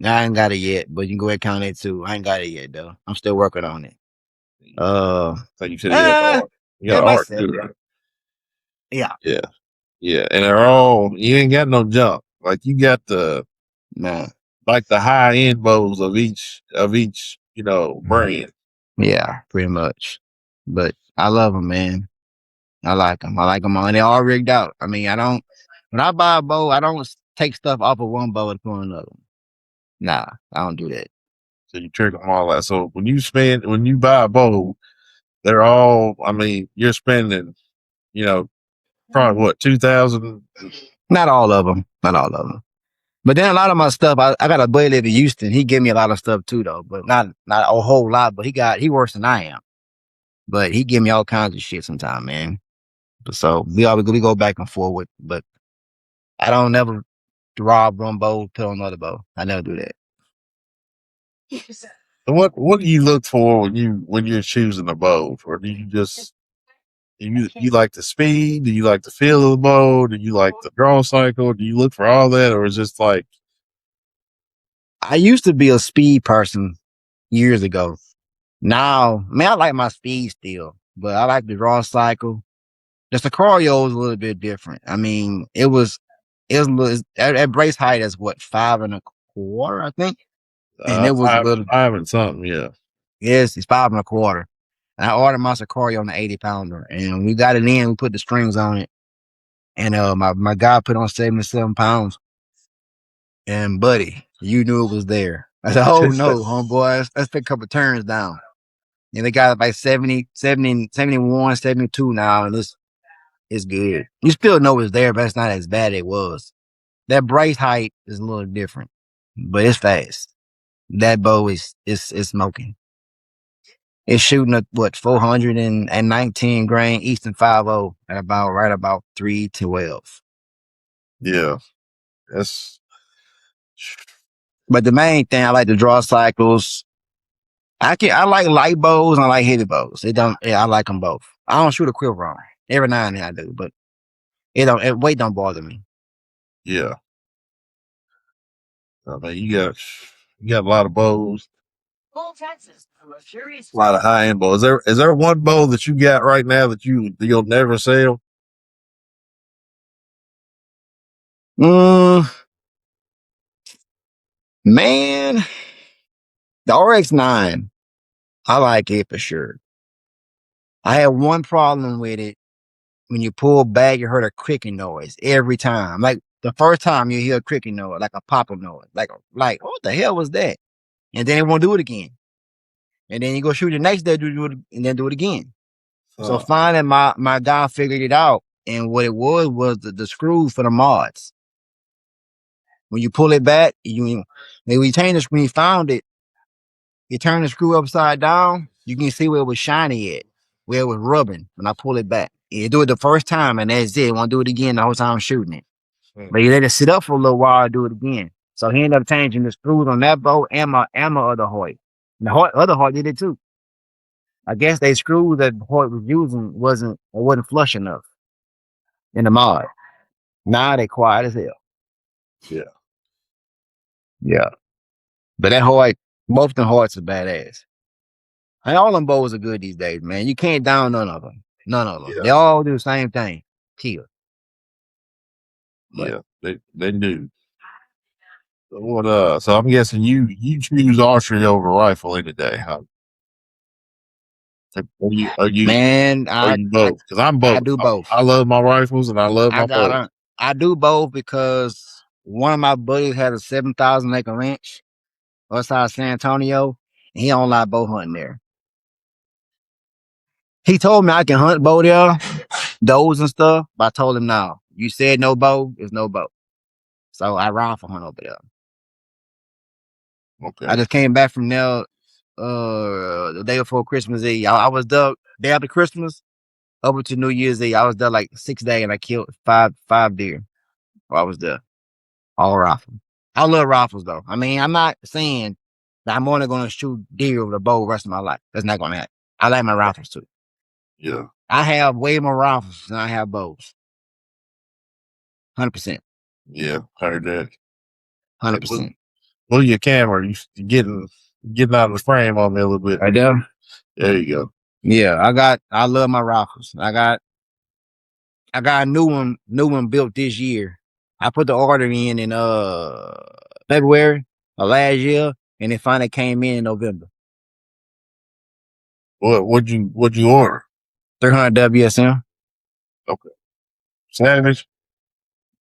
I ain't got it yet, but you can go ahead and count it too. I ain't got it yet though. I'm still working on it. Like you said, you got art too, right? Yeah. Yeah. Yeah. And they're all, you ain't got no junk. Like you got like the high end bows of each, brand. Yeah, pretty much. But I love them, man. I like them. I like them all. And they're all rigged out. I mean, when I buy a bow, I don't take stuff off of one bow and put on another one. Nah, I don't do that. So you trick them all out. So when you buy a bow, they're all, I mean, you're spending, probably what, 2,000? Not all of them. Not all of them. But then a lot of my stuff, I got a buddy live in Houston. He gave me a lot of stuff too, though. But not a whole lot. But he worse than I am. But he give me all kinds of shit sometimes, man. So we go back and forth. But I don't never rob one bow, put on another bow. I never do that. So what do you look for when you're choosing a bow? Or do you just you like the speed? Do you like the feel of the bow? Do you like the draw cycle? Do you look for all that, or is just like? I used to be a speed person years ago. Now, man, I like my speed still, but I like the draw cycle. The Sicario is a little bit different. I mean, it was at brace height is what, 5.25, I think, and it was a little. Five and something, yeah. Yes, it's 5.25. And I ordered my Sicario on the 80-pounder, and we got it in. We put the strings on it, and my guy put on 77 pounds. And buddy, you knew it was there. I said, "Oh no, homeboy, let's take a couple turns down." And they got like 70, 70, 71, 72 now, and it's good. You still know it's there, but it's not as bad as it was. That brace height is a little different, but it's fast. That bow is smoking. It's shooting at what, 419 grain Eastern 5.0 at about 312. Yeah, that's. But the main thing, I like the draw cycles. I like light bows and I like heavy bows. I like them both. I don't shoot a quiver on. Every now and then I do, but weight don't bother me. Yeah. I mean, you got a lot of bows. A lot of high end bows. Is there one bow that you got right now that you'll never sell? Mm, man, the RX-9, I like it for sure. I had one problem with it. When you pull back, you heard a creaking noise every time. Like the first time you hear a creaking noise, like a popping noise, like what the hell was that? And then it won't do it again. And then you go shoot the next day, do it, and then do it again. So finally, my guy figured it out, and what it was the screws for the mods. When you pull it back, when you change this, when you found it, you turn the screw upside down, you can see where it was shiny at, where it was rubbing when I pull it back. You do it the first time, and that's it. Won't do it again the whole time I'm shooting it. But you let it sit up for a little while, do it again. So he ended up changing the screws on that boat and my other Hoyt. And the other Hoyt did it too. I guess they screws that Hoyt was using wasn't flush enough in the mod. Now they quiet as hell. Yeah. Yeah. But that Hoyt, both the Hoyts are badass. And all them bows are good these days, man. You can't down none of them. None of them. Yeah. They all do the same thing. Kill. But Yeah. They do. So I'm guessing you choose archery over rifle any day, huh? man, Are you both? Because I'm I both. do both. I love my rifles and I love my bows. I do both because one of my buddies had a 7,000 acre ranch outside San Antonio, and he don't like bow hunting there. He told me I can hunt bow there, does and stuff, but I told him no. You said no bow, is no bow. So I rifle hunt over there. Okay. I just came back from there the day before Christmas Eve. I was there day after Christmas over to New Year's Eve. I was there like 6 days and I killed five deer while I was there. All rifle. I love rifles though. I mean, I'm not saying that I'm only gonna shoot deer with a bow the rest of my life. That's not gonna happen. I like my rifles too. Yeah. I have way more rifles than I have bows. 100%. Yeah. Heard that. 100%. Move your camera. You getting out of the frame on me a little bit. Right there? There you go. Yeah, I love my rifles. I got a new one built this year. I put the order in February of last year, and it finally came in November. What'd you order? 300 WSM. Okay. Savage?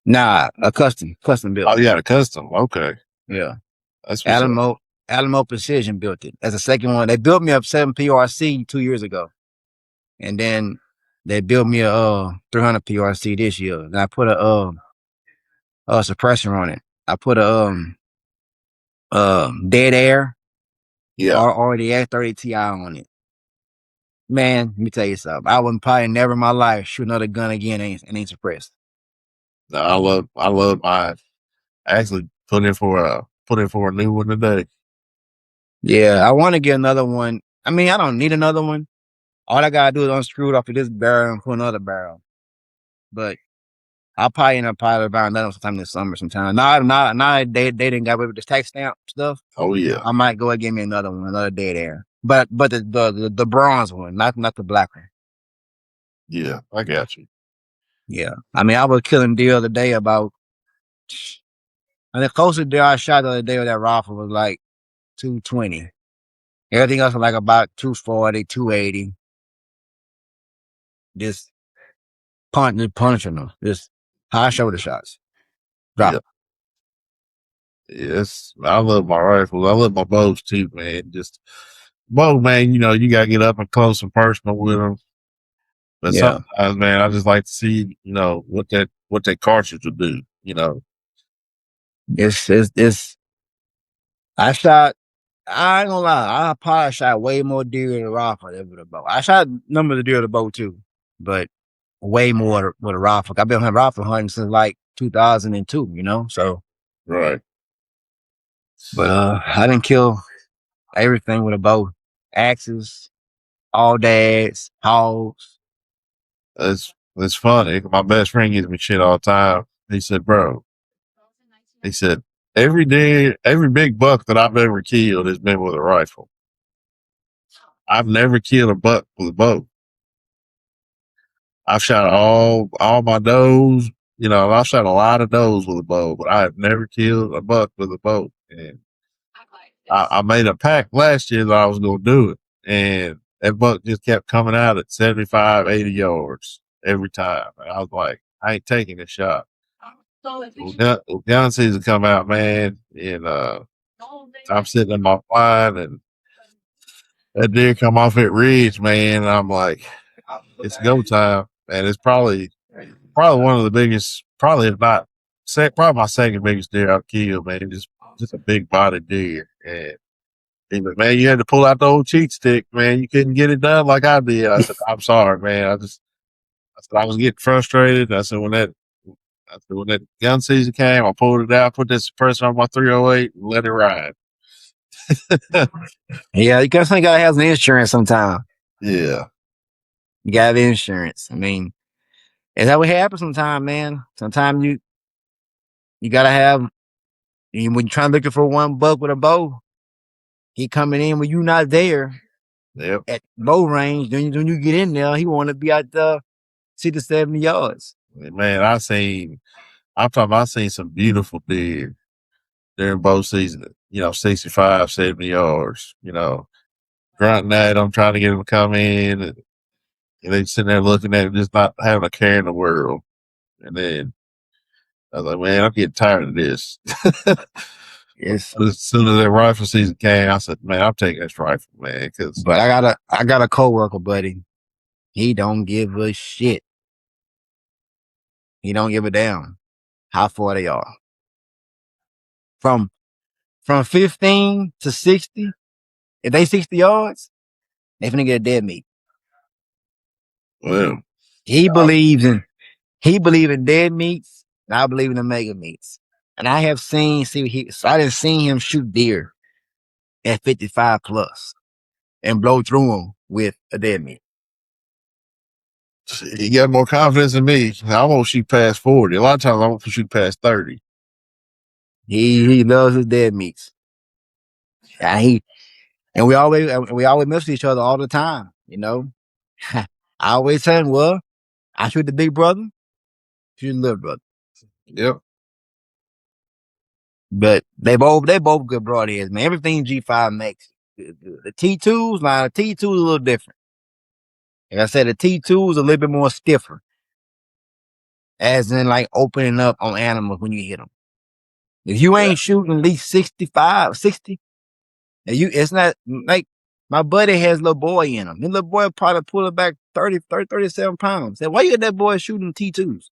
Nah, a custom built. Oh, you got a custom. Okay. Yeah. That's what's up. Alamo Precision built it. As a second one. They built me a 7 PRC 2 years ago. And then they built me a 300 PRC this year. And I put a suppressor on it. I put a dead air Yeah. or the X30 Ti on it. Man, let me tell you something. I would probably never in my life shoot another gun again and ain't suppressed. No, I love mine. I actually put in for a new one today. Yeah, I want to get another one. I mean, I don't need another one. All I gotta do is unscrew it off of this barrel and put another barrel. But I'll probably end up probably buying another one sometime this summer sometime. Now they didn't got away with this tax stamp stuff. Oh yeah. I might go and get me another one, another dead air. But the bronze one, not the black one. Yeah, I got you. Yeah. I mean, I was killing deer the other day about and the closest deer I shot the other day with that rifle was like 220. Everything else was like about 240, 280. Just punching them. Just high shoulder shots. Drop. Yeah. Yes, I love my rifles. I love my bows too, man. Just bow, man. You gotta get up and close and personal with them. But Yeah. sometimes, man, I just like to see, what that cartridge will do. It's I ain't gonna lie, I probably shot way more deer with a rifle than with a bow. I shot numbers of deer with a bow too, but way more with a rifle. I've been rifle hunting since like 2002, so. Right. But I didn't kill everything with a bow. Axes, all dads, hogs. It's funny. My best friend gives me shit all the time. He said, bro, every big buck that I've ever killed has been with a rifle. I've never killed a buck with a bow. I've shot all my does, You know, I've shot a lot of does with a bow, but I have never killed a buck with a bow. And I made a pact last year that I was going to do it. And that buck just kept coming out at 75, 80 yards every time. And I was like, I ain't taking a shot. Gun season come out, man. And I'm sitting in my blind and that deer come off at ridge, man. And I'm like, it's go time. And it's probably one of the biggest, probably if not, probably my second biggest deer I've killed, man. Just a big bodied deer. And man, you had to pull out the old cheat stick, man. You couldn't get it done like I did. I said, I'm sorry, man. I said I was getting frustrated. I said when that gun season came, I pulled it out, put that suppressor on my 308, and let it ride. Yeah, you gotta have some insurance sometime. Yeah. You gotta have insurance. I mean, is that what happens sometimes, man? Sometimes you gotta have, when you're trying looking for one buck with a bow, he coming in when you not there. Yep. At bow range. Then when you get in there, he want to be at 60, 70 yards. Man, I seen some beautiful deer during bow season, 65, 70 yards, grunting at them, trying to get them to come in. And they sitting there looking at it, just not having a care in the world. And then I was like, man, I'm getting tired of this. Yes. As soon as that rifle season came, I said, man, I'm taking this rifle, man. But I got a coworker, buddy. He don't give a shit. He don't give a damn how far they are. From 15 to 60, if they 60 yards, they finna get a dead meat. Well, He believes in dead meats, and I believe in the mega meats. And I have seen, I didn't see him shoot deer at 55 plus and blow through them with a dead meat. he got more confidence in me. I won't shoot past 40. A lot of times I won't shoot past 30. He loves his dead meats. And we always mess with each other all the time, I always tell him, well, I shoot the big brother, shoot the little brother. Yep. But they both good broadheads, man. Everything G5 makes. The T2s, the T2 is a little different. Like I said, the T2 is a little bit more stiffer. As in like opening up on animals when you hit them. If you ain't shooting at least 65, 60, it's not like my buddy has a little boy in him. His little boy probably pull it back 37 pounds. Say, why you let that boy shooting T2s?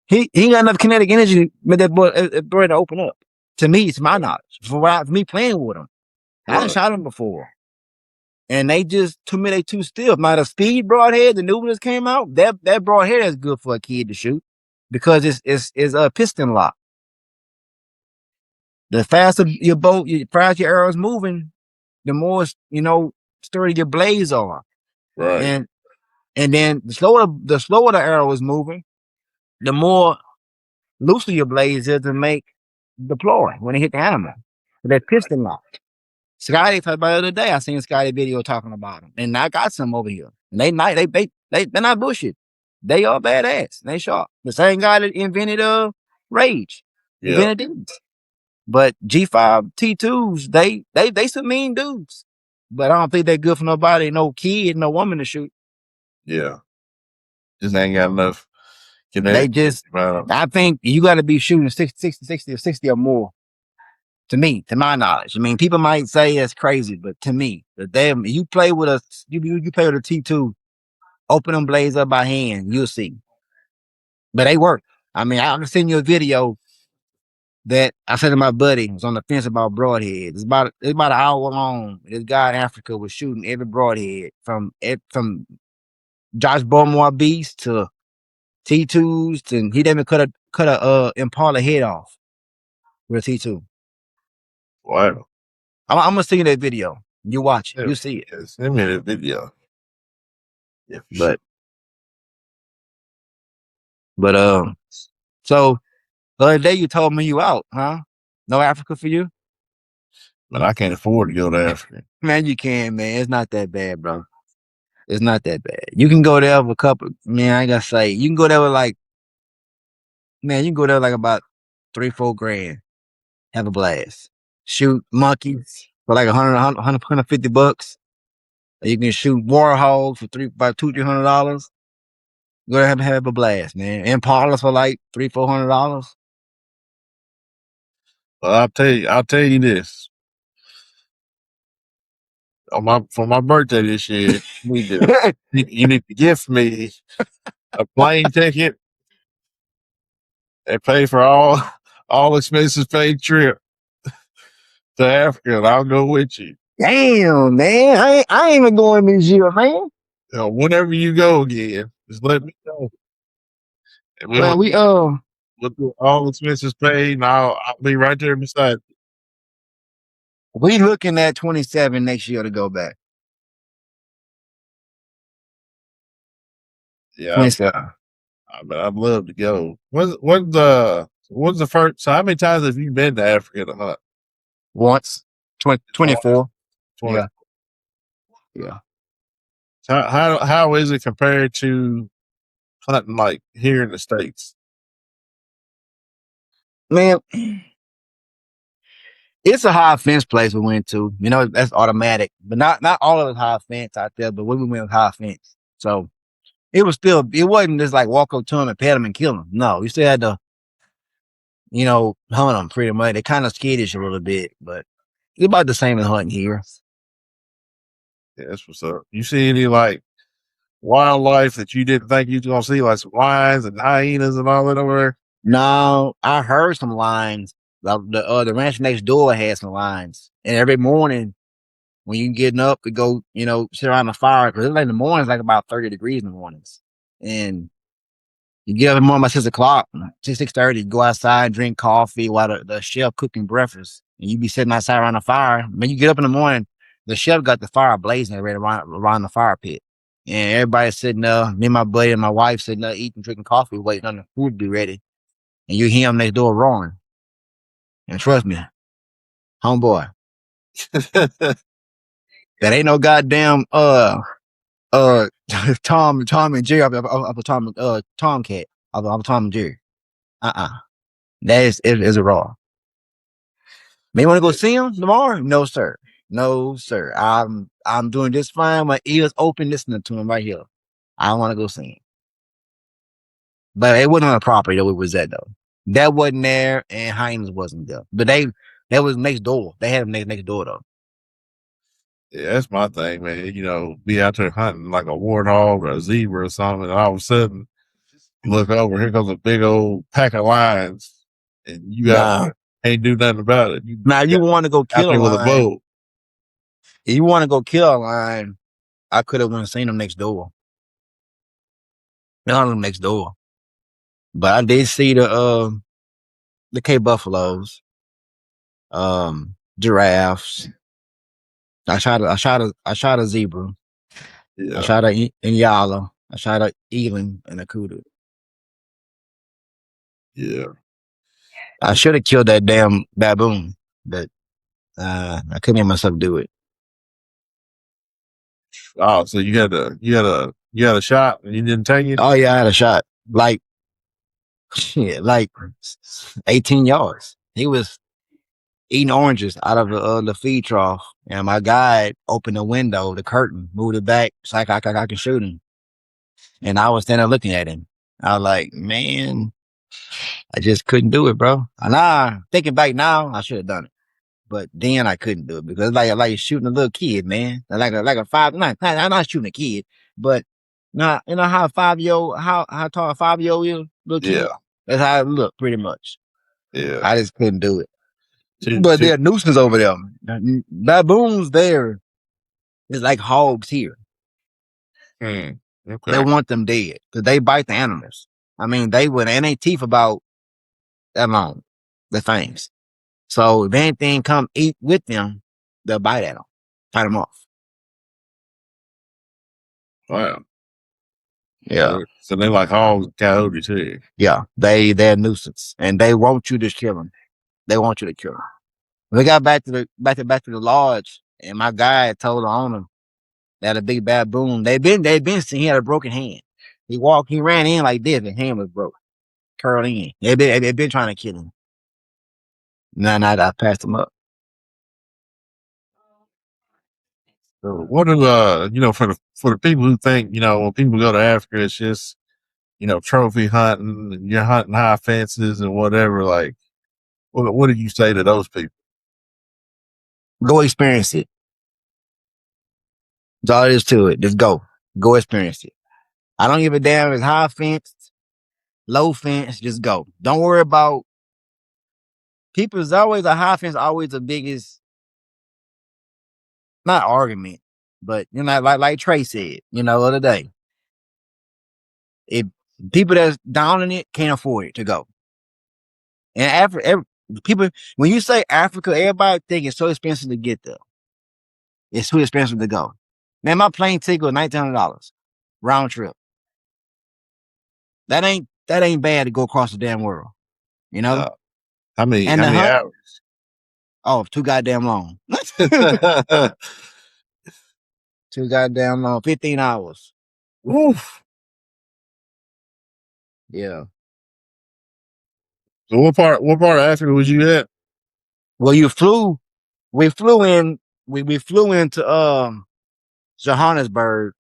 He ain't got enough kinetic energy to make that boy to open up. To me, it's my knowledge. For me playing with him. I done shot him before. And they just, to me, they too stiff. Now the speed broadhead, the new one that came out, that broadhead is good for a kid to shoot because it's a piston lock. The faster your boat, the faster your arrow's moving, the more sturdy your blades are. Right. And then the slower the arrow is moving, the more looser your blades is to make deploy when they hit the animal. That piston lock. Scotty talked about it the other day. I seen Scotty video talking about them, and I got some over here. And they're not bullshit. They are badass. They sharp. The same guy that invented Rage, invented these. But G5 T2s, they some mean dudes. But I don't think they're good for nobody, no kid, no woman to shoot. Yeah. Just ain't got enough kinetic. I think you got to be shooting 60 or more. To me, to my knowledge. I mean, people might say that's crazy, but to me, you play with a T2, open them blades up by hand, you'll see. But they work. I mean, I'm sending you a video that I said to my buddy, was on the fence about broadhead. It's about an hour long. This guy in Africa was shooting every broadhead from Josh Bowmore Beast to T2s, and he didn't cut a Impala head off with a T2. Wow. I'm gonna send you that video. You watch it. You see it. Yeah, send me that video. Yeah, So the other day you told me you out, huh? No Africa for you? But I can't afford to go to Africa. Man, you can, man. It's not that bad, bro. It's not that bad. You can go there with a couple. Man, I ain't gonna say you can go there with like Man, you can go there like about 3-4 grand. Have a blast. Shoot monkeys for like 150 bucks. You can shoot warhogs for about $200-300. Go there have a blast, man. Impalas for like $300-400. Well, I'll tell you this. For my birthday this year, you need to gift me a plane ticket and pay for all expenses paid trip to Africa, and I'll go with you. Damn, man. I ain't even going this year, man. Whenever you go again, just let me know. And Well, we'll do all expenses paid, and I'll be right there beside you. we looking at 27 next year to go back. Yeah, 27. I'd love to go. What's the first? So how many times have you been to Africa to hunt? Once. 24. 20. Yeah. Yeah. So how is it compared to hunting like here in the States? Man, it's a high fence place we went to. You know, that's automatic. But not all of it's high fence out there, but we went with high fence. So it wasn't just like walk up to them and pet them and kill them. No, you still had to, hunt them pretty much. They kind of skittish a little bit, but it's about the same as hunting here. Yeah, that's what's up. You see any like wildlife that you didn't think you was gonna see, like some lions and hyenas and all that over there? No, I heard some lines. The ranch next door had some lines, and every morning when you getting up to go, sit around the fire, because it's like in the mornings, like about 30 degrees in the mornings, and you get up in the morning by 6 o'clock, 6:30, go outside, drink coffee while the chef cooking breakfast, and you be sitting outside around the fire. When you get up in the morning, the chef got the fire blazing right around the fire pit, and everybody's sitting there. Me and my buddy and my wife sitting there eating, drinking coffee, waiting on the food to be ready, and you hear him next door roaring. And trust me, homeboy, that ain't no goddamn uh Tom and Jerry of a Tomcat of Tom and Jerry. That is a raw. May want to go see him tomorrow? No, sir. No, sir. I'm doing just fine. My ears open listening to him right here. I want to go see him. But it wasn't on the property that we was at though. That wasn't there and Hines wasn't there. But that was next door. They had him next door though. Yeah, that's my thing, man. Be out there hunting like a warthog or a zebra or something, and all of a sudden you look over, here comes a big old pack of lions, and can't do nothing about it. You want to go kill a out there with a lion? bow. If you want to go kill a lion, I could have went and seen him next door. Next door. But I did see the Cape buffaloes, giraffes. I shot a zebra. Yeah. I shot a Inyala. I shot a eland and a kudu. Yeah. I should have killed that damn baboon, but I couldn't make myself do it. Oh, so you had a shot and you didn't take it? Oh yeah, I had a shot. Like 18 yards. He was eating oranges out of the feed trough, and my guy opened the window, the curtain, moved it back so I can shoot him. And I was standing looking at him. I was like, man, I just couldn't do it, bro. And thinking back now, I should have done it. But then I couldn't do it because it's like shooting a little kid, man. Like a five. I'm not shooting a kid, but not how a 5-year-old, how tall a 5-year-old is, little kid. Yeah. That's how it looked, pretty much. Yeah. I just couldn't do it. But they're nuisance over there. Baboons there is like hogs here. Okay. They want them dead because they bite the animals. I mean, and they teeth about that long, the fangs. So if anything come eat with them, they'll bite at them, fight them off. Wow. Yeah. So they like hogs and coyotes too. Yeah. They're a nuisance, and they want you to kill them. They want you to kill them. We got back to the lodge, and my guy told the owner that a big baboon. They've been seeing he had a broken hand. He ran in like this, and hand was broke. curl in. They been trying to kill him. Nah, I passed him up. So what do for the people who think, when people go to Africa, it's just, trophy hunting and you're hunting high fences and whatever, like what do you say to those people? Go experience it. That's all there is to it. Just go. Go experience it. I don't give a damn if it's high fence, low fence, just go. Don't worry about people. Is always a high fence, always the biggest, not argument, but like Trey said, the other day. If people that's down in it can't afford it to go. And people, when you say Africa, everybody think it's so expensive to get there. It's too expensive to go. Man, my plane ticket was $1,900 round trip. That ain't bad to go across the damn world, How many And hours? Oh, too goddamn long. Too goddamn long. 15 hours. Oof. Yeah. So what part of Africa was you at? Well, we flew into Johannesburg.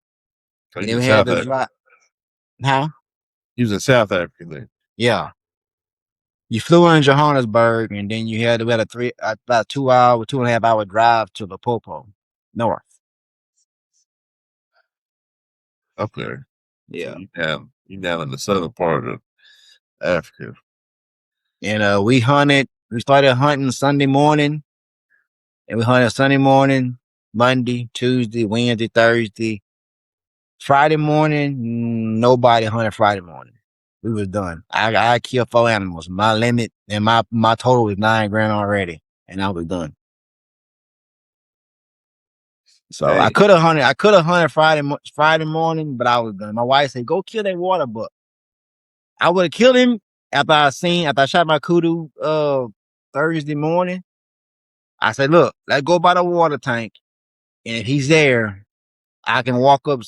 So And you then in we had South to Africa. drive. Huh? You was in South Africa then. Yeah. You flew in Johannesburg, and then we had about 2 hour, 2.5 hour drive to Limpopo, north. Okay. Yeah. So you down in the southern part of Africa. And we started hunting Sunday morning, and we hunted Sunday morning, Monday, Tuesday, Wednesday, Thursday. Friday morning, nobody hunted Friday morning. We was done. I killed 4 animals. My limit and my total was $9 grand already, and I was done. So I Hey. could have hunted Friday morning, but I was done. My wife said, "Go kill that water buck." I would have killed him after I shot my kudu Thursday morning. I said, "Look, let's go by the water tank, and if he's there, I can walk up,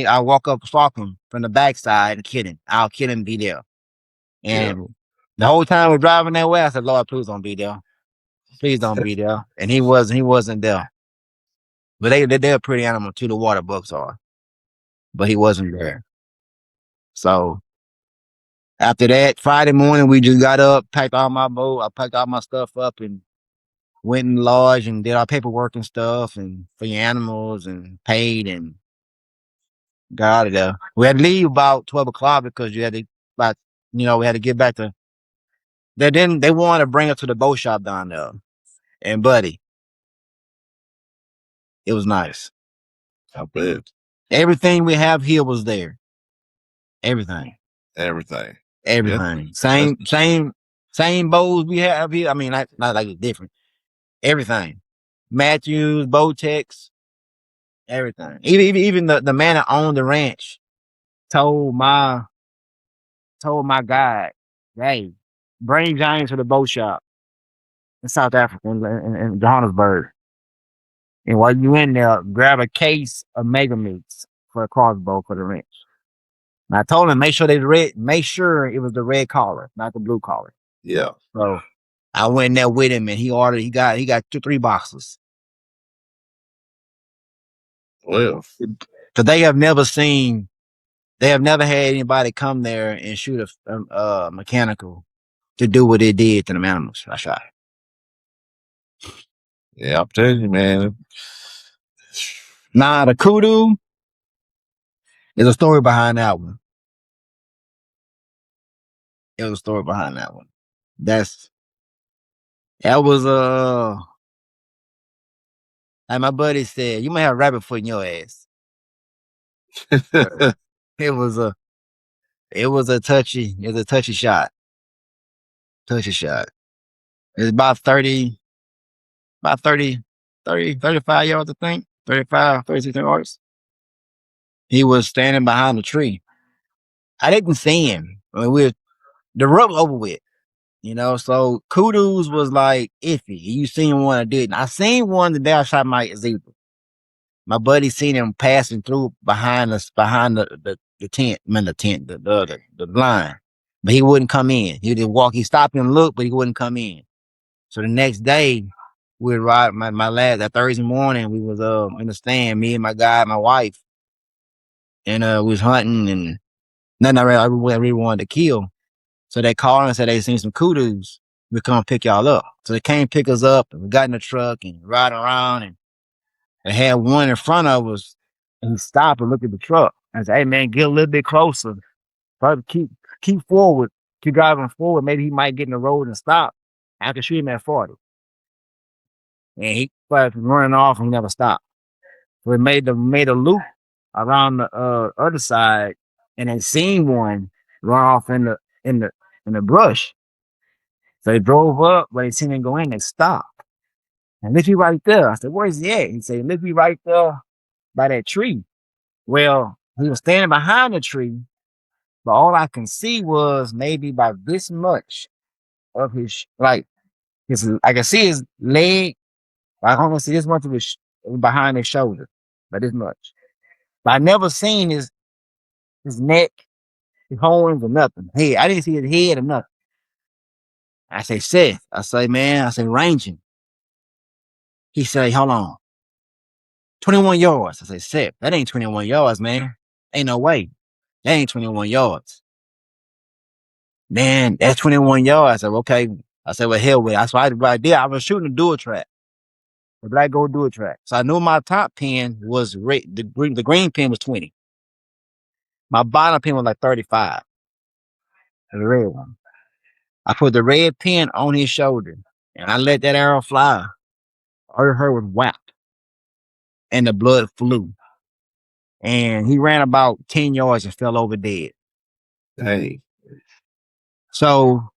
I'll walk up, stalk him from the backside and kill him. I'll kill him, be there." Yeah. And the whole time we're driving that way, I said, "Lord, please don't be there. Please don't be there." And he wasn't there. But they're a pretty animal too. The water bucks are, but he wasn't there. So after that, Friday morning, we just got up, packed all my boat. I packed all my stuff up and went in the lodge and did our paperwork and stuff and for your animals and paid and got out of there. We had to leave about 12 o'clock because we had to get back to. They wanted to bring us to the boat shop down there. And buddy, it was nice. I bet. Everything we have here was there. Everything. Everything. Everything. Same bows we have here. I mean, not like it's different. Everything. Matthews, Botex, everything. Even the man that owned the ranch told my guy, "Hey, bring James to the boat shop in South Africa in Johannesburg. And while you in there, grab a case of mega meats for a crossbow for the ranch." And I told him make sure it was the red collar, not the blue collar. Yeah. So I went in there with him, and he got 3 boxes. Well, Cause they have never had anybody come there and shoot a mechanical to do what it did to them animals I shot. yeah, I'm telling you, man. Nah, the kudu, there's a story behind that one. There's a story behind that one. That was like my buddy said, you might have rabbit foot in your ass. It was a touchy shot. Touchy shot. It's about 35 yards, I think. 35, 36 yards. He was standing behind a tree. I didn't see him. I mean, the rub over with, so kudos was like iffy. You seen one I didn't. I seen one the day I shot my zebra. My buddy seen him passing through behind us, behind the tent, the blind. but he wouldn't come in. He would walk, he stopped and look, but he wouldn't come in. So the next day, we'd ride that Thursday morning, we was in the stand, me and my guy, my wife, and we was hunting and nothing I really wanted to kill. So they called and said they seen some kudos. We come pick y'all up. So they came pick us up and we got in the truck and ride around and they had one in front of us and he stopped and looked at the truck. I said, hey man, get a little bit closer. Probably keep forward, keep driving forward. Maybe he might get in the road and stop. I can shoot him at 40. And he started running off and he never stopped. So we made a loop around the other side and then seen one run off in the brush. So they drove up, but they seen him go in, they stopped. And literally right there. I said, where's he at? He said, literally right there by that tree. Well, he was standing behind the tree, but all I can see was maybe about this much of I can see his leg. I can only see this much of his behind his shoulder, but this much. But I never seen his neck, his horns or nothing. Hey, I didn't see his head or nothing. I say, Seth. I say, man, I say, ranging. He say, hold on. 21 yards. I say, Seth, that ain't 21 yards, man. Ain't no way. That ain't 21 yards. Man, that's 21 yards. I said, okay. I said, well, hell with it. That's why I did. I was shooting a dual track. The black gold dual track. So I knew my top pin was the green pin was 20. My bottom pin was like 35. The red one. I put the red pin on his shoulder and I let that arrow fly. All I heard was whap. And the blood flew. And he ran about 10 yards and fell over dead. Hey. So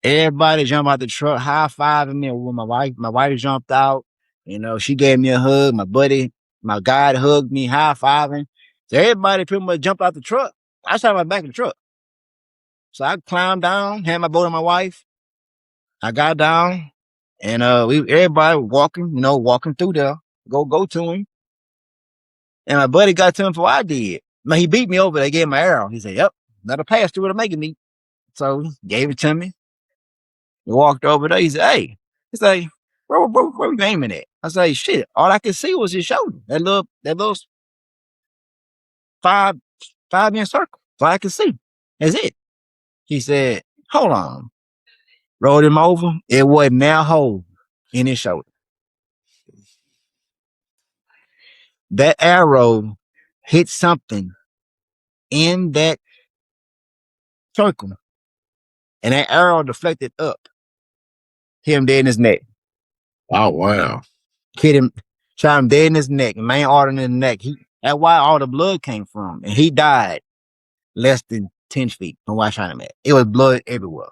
everybody jumped out the truck, high-fiving me with my wife. My wife jumped out. You know, she gave me a hug. My guide hugged me, high-fiving. So everybody pretty much jumped out the truck. I sat right back in the truck. So I climbed down, had my boat on my wife. I got down and everybody walking through there, go to him. And my buddy got to him before I did. Man, he beat me over. They gave him an arrow. He said, yep, another pass through to making me. So he gave it to me. He walked over there. He said, hey, he said, where you aiming at? I said, shit, all I could see was his shoulder. That little 5-inch circle. All I could see. That's it. He said, hold on. Rolled him over. It wasn't now hole in his shoulder. That arrow hit something in that circle. And that arrow deflected up. Hit him dead in his neck. Oh, wow. Hit him, shot him dead in his neck, main artery in his neck. That's why all the blood came from. And he died less than 10 feet from where I shot him at. It was blood everywhere.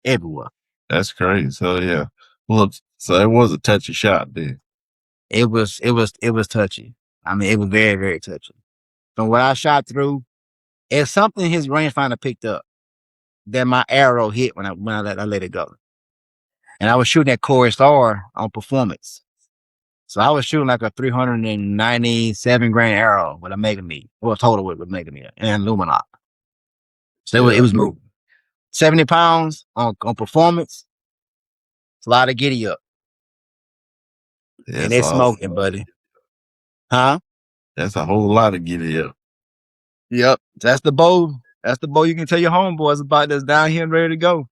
Everywhere. That's crazy. So, yeah. Well, so it was a touchy shot, dude. It was touchy. I mean, it was very, very touchy. From what I shot through, it's something his rangefinder picked up that my arrow hit when I let it go. And I was shooting at Corey Star on performance. So I was shooting like a 397 grain arrow with a Mega Me. Well, total with Mega Me and Luminok. So it was moving. 70 pounds on performance. It's a lot of giddy up. Yeah, and it's smoking, buddy. Huh? That's a whole lot of giddy up. Yep. That's the bow. That's the bow you can tell your homeboys about that's down here and ready to go.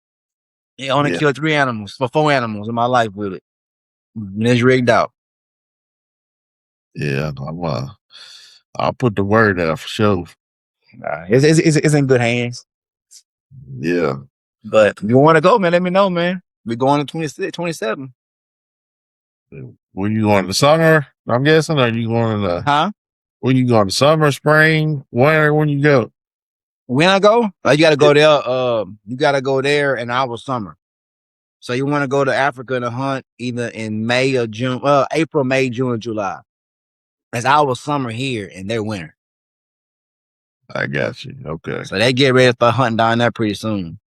I only killed 4 animals in my life with it. And it's rigged out. Yeah, I'll put the word out for sure. It's in good hands. Yeah. But if you want to go, man, let me know, man. We're going to 26, 27. Were you going to summer, I'm guessing, or are you going to when you going to summer, spring, winter, when you go? When I go, you gotta go there, you gotta go there in our summer. So you want to go to Africa to hunt either in May or June, April, May, June, July. That's our summer here and their winter. I got you. Okay. So they get ready to start hunting down there pretty soon.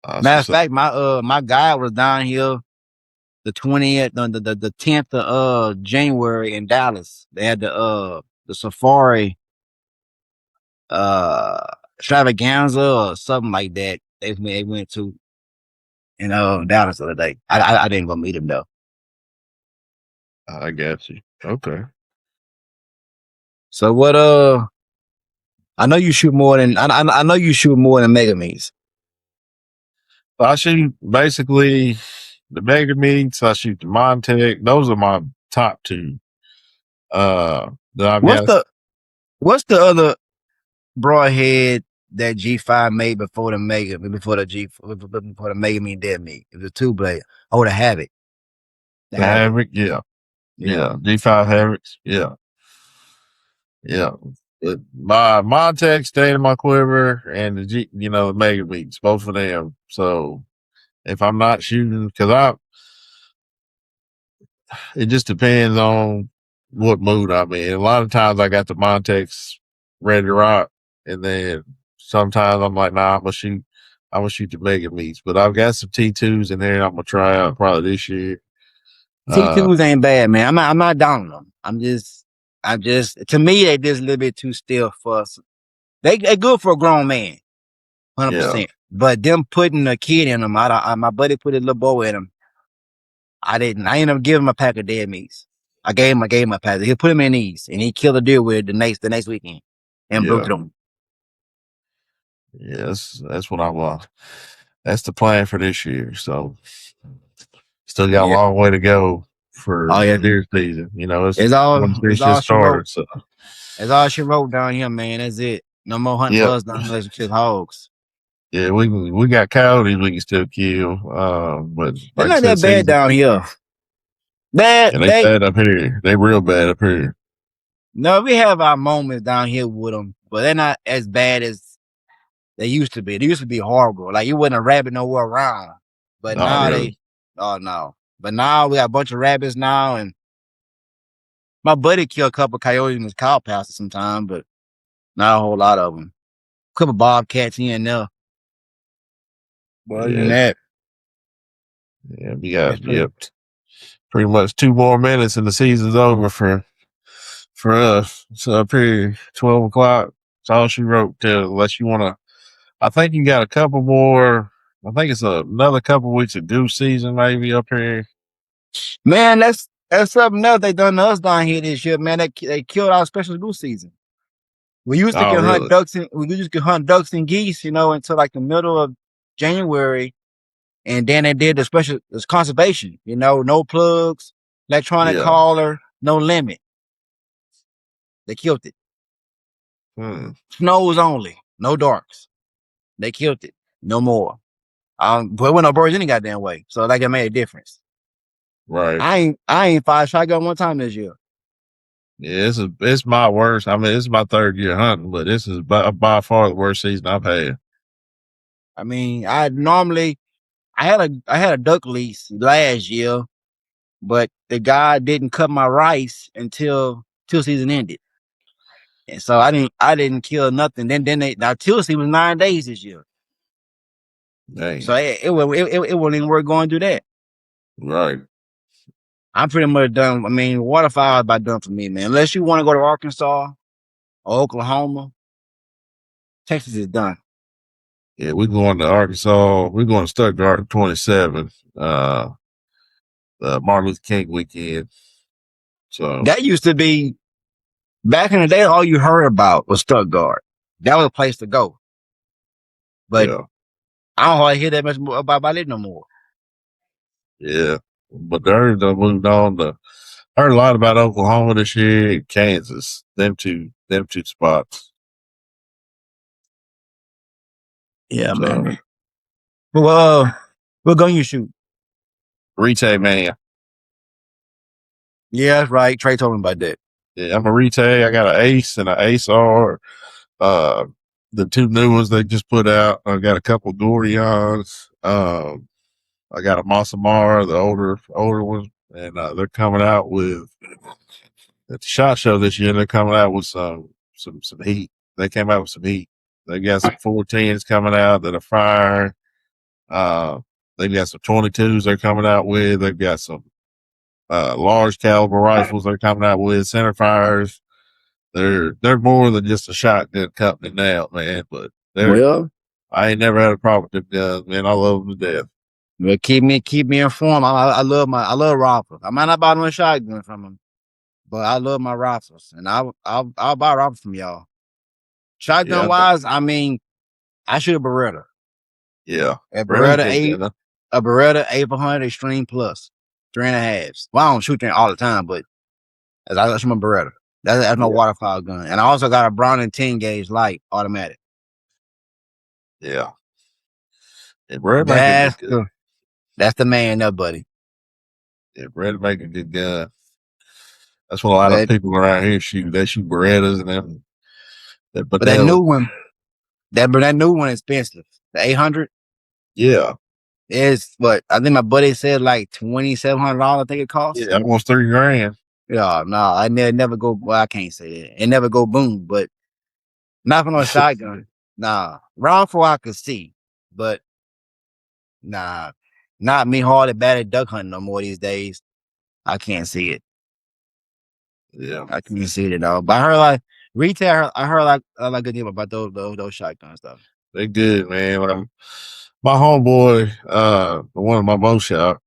Matter of fact, my guy was down here the 20th, the 10th of January in Dallas. They had the safari extravaganza or something like that. They went to in Dallas the other day. I didn't go meet him though. I got you. Okay. So what? I know you shoot more than I know you shoot more than mega meets. I shoot basically the mega meets. I shoot the Montec. Those are my top two. That I've What's got. the other broadhead that G5 made before the mega before the mega meet dead meet? It was a 2-blade. Oh, the Havoc. The Havoc, yeah. G5 Havocs, yeah. But my Montec stayed in my quiver, and the the mega meets, both of them. So if I'm not shooting, because it just depends on what mood I'm in. A lot of times I got the Montex ready to rock, and then sometimes I'm like, nah, I'm gonna shoot the mega meets. But I've got some T2s in there I'm gonna try out probably this year. T2s ain't bad, man. I'm not down on them. I'm just to me they just a little bit too still for us. They good for a grown man, 100%. But them putting a kid in them, my buddy put a little boy in them. I ended up giving him a pack of dead meats. I gave him a pack. He put him in these, and he killed a deer with it the next weekend, and broke it on. Yes, that's what I want. That's the plan for this year. So still got a long way to go for deer season. It's all just started. So that's all she wrote down here, man. That's it. No more hunting for us down here. Let's kill hogs. Yeah, we got coyotes we can still kill. But they're not that bad down here. Bad. And they bad up here. They real bad up here. No, we have our moments down here with them, but they're not as bad as they used to be. They used to be horrible. Like you wasn't a rabbit nowhere around. But now no. But now we got a bunch of rabbits now, and my buddy killed a couple of coyotes in his cow pasture sometime, but not a whole lot of them. A couple of bobcats here and there. Well, other than that, we got pretty much 2 more minutes and the season's over for us. So up here, 12 o'clock. That's all she wrote. Unless you want to, I think you got a couple more. I think it's another couple weeks of goose season maybe up here. Man, that's something else they done to us down here this year. Man, they killed our special goose season. We used to hunt ducks and geese, until like the middle of January, and then they did the conservation. No plugs, electronic collar, no limit. They killed it. Snows only, no darks. They killed it. No more. But it wasn't no birds any goddamn way. So like it made a difference. Right. I ain't fired shotgun one time this year. Yeah, it's my worst. I mean, it's my 3rd year hunting, but this is by far the worst season I've had. I mean, I had a duck lease last year, but the guy didn't cut my rice until till season ended. And so I didn't kill nothing. Then now till season was 9 days this year. Dang. So it wasn't even worth going to do that. Right. I'm pretty much done. I mean, waterfowl is about done for me, man. Unless you want to go to Arkansas or Oklahoma, Texas is done. Yeah, we're going to Arkansas. We're going to Stuttgart 27th, Martin Luther King weekend. So that used to be back in the day. All you heard about was Stuttgart. That was a place to go. But I don't hardly hear that much about it no more. Yeah, but the Earth moved on to. I heard a lot about Oklahoma this year, and Kansas. Them two spots. Yeah, man. Well, what gun you shoot? Retail man. Yeah, that's right. Trey told me about that. Yeah, I'm a retail. I got an Ace and an Ace R. The 2 new ones they just put out. I got a couple Gorions. I got a Masamara, the older one, and they're coming out with at the SHOT Show this year. They're coming out with some heat. They came out with some heat. They got some 410s coming out that are fire. They've got some 22s they're coming out with. They've got some large caliber rifles they're coming out with, center fires. They're more than just a shotgun company now, man. But Well, I ain't never had a problem with them guns, man. I love them to death. well, keep me informed. I love rifles. I might not buy no shotgun from them, but I love my rifles, and I'll buy rifles from y'all. Shotgun Yeah, wise, I mean, I shoot a Beretta, yeah. a Red's Beretta good 8, gun. a Beretta 800 Extreme Plus, 3.5s. Well, I don't shoot them all the time, but I shoot my Beretta. That's my Yeah, waterfowl gun, and I also got a Browning 10 gauge light automatic. yeah. Yeah, Red make a good That's gun. the that's the man, there, buddy. Yeah, Red make a good gun. That's what a lot of But people around here shoot. They shoot Berettas and them. But but that now, new one, that new one expensive. The 800 yeah, is what I think my buddy said like $2,700. I think it costs. yeah, almost $3,000. Yeah, no, I never go. Well, I can't say that. It never go boom, but not for no shotgun. Nah, rifle I could see, but nah, not me hard at bad at duck hunting no more these days. I can't see it. Yeah, I can't see it at all. But I heard like retail. I heard like good deal about those shotgun stuff. they good, man. My homeboy, one of my bow shop,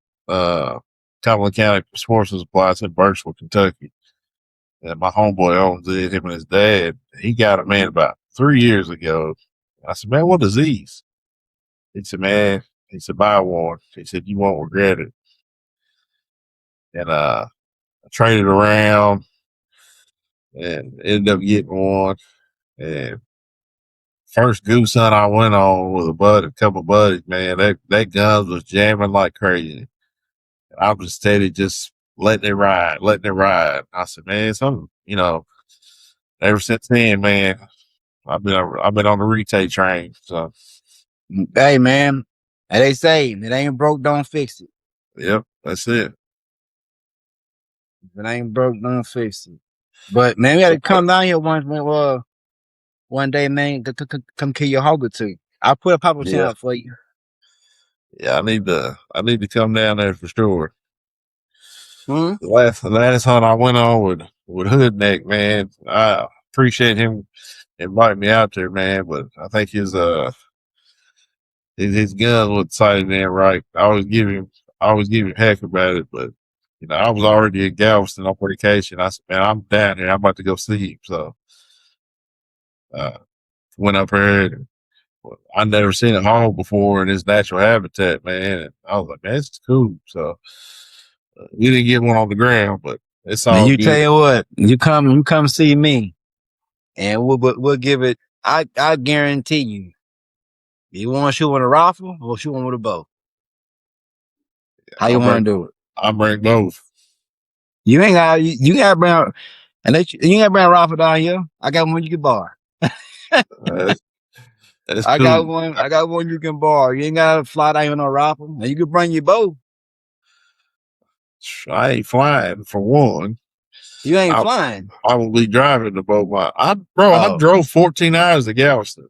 Cumberland County Sports Supplies in Birchville, Kentucky. And my homeboy owns it, him and his dad. He got it, man, about 3 years ago. I said, man, what disease? He said, man, buy one. He said, you won't regret it. And I traded around and ended up getting one. And first goose hunt I went on with a couple of buddies, man, that gun was jamming like crazy. And I was steady just letting it ride. I said, man, ever since then, man, I've been on the retail train. So Hey man, and they say if it ain't broke, don't fix it. yep, that's it. If it ain't broke, don't fix it. But man, we got So to come down here one day, man. Come kill your hogger too. I'll put a pop up yeah, channel for you. yeah, I need to come down there for sure. Hmm? The last hunt I went on with Hoodneck, man, I appreciate him inviting me out there, man. But I think his gun was sighted in right. I always give him heck about it, but I was already in Galveston on vacation. I said, man, I'm down here. I'm about to go see him. So uh, went up there. And, I never seen a hog before in its natural habitat, man. And I was like, man, this is cool. So we didn't get one on the ground, but it's Now all you tell good. you what, you come see me, and we'll give it. I guarantee you. You want to shoot with a rifle or shoot one with a bow? How you I'll bring want to do it? I'll bring both. You ain't got you got to bring you got to bring a rifle down here. I got one you can borrow. That's, that's I got cool. one. I got one you can borrow. You ain't got to fly down here on a rifle. Now you can bring your bow. I ain't flying for one. You ain't I'll flying. probably driving the boat. I Oh, drove 14 hours to Galveston.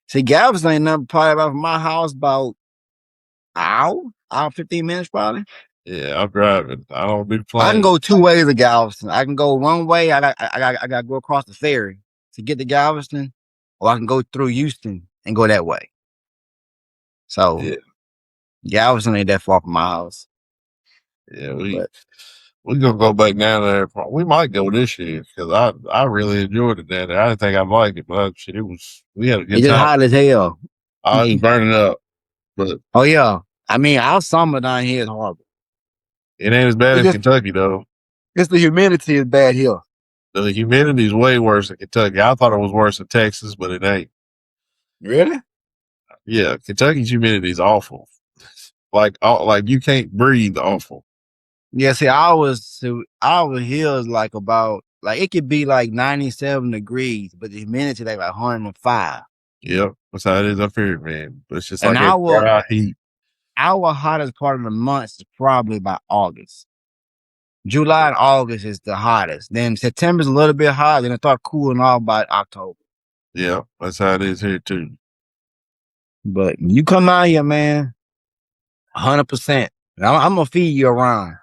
see, Galveston ain't nothing probably about from my house about hour 15 minutes probably. Yeah, I'm driving. I don't do I can planes. go two ways to Galveston. I can go one way. I got to go across the ferry to get to Galveston, or I can go through Houston and go that way. So Yeah, Galveston ain't that far from my house. yeah. But We gonna go back down there. We might go this year because I really enjoyed it down there. I didn't think I'd like it, but shit, we had a good it's just time. hot as hell. I was burning up, but Oh yeah. I mean, our summer down here is horrible. it ain't as bad It's in just Kentucky though. it's the humidity is bad here. The humidity is way worse in Kentucky. I thought it was worse in Texas, but it ain't. Really? Yeah, Kentucky's humidity is awful. Like you can't breathe. Awful. Yeah, see, our here is like about like it could be like 97 degrees, but the humidity like 105. Yep, that's how it is up here, man. But it's just And like that dry heat. our hottest part of the month is probably by August. July and August is the hottest. Then September's a little bit hot, then it start cooling off by October. Yeah, that's how it is here too. But you come out here, man, 100%. I'm gonna feed you around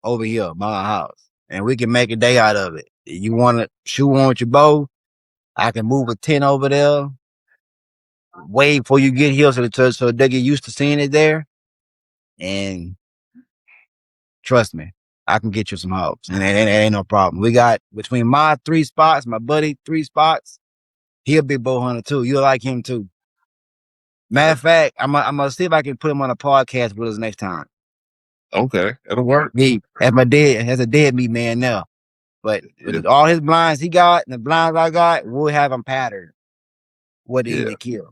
over here by my house, and we can make a day out of it. You want to shoot one with your bow? I can move a tent over there. way before you get here, so they get used to seeing it there. And trust me, I can get you some hogs, and it ain't no problem. We got between my 3 spots, my buddy 3 spots. He a big bow hunter too. You'll like him too. Matter of fact, I'm gonna see if I can put him on a podcast with us next time. Okay, it'll work. He as a dead meat man now. But with all his blinds he got and the blinds I got, we'll have them patterned. What to eat to kill.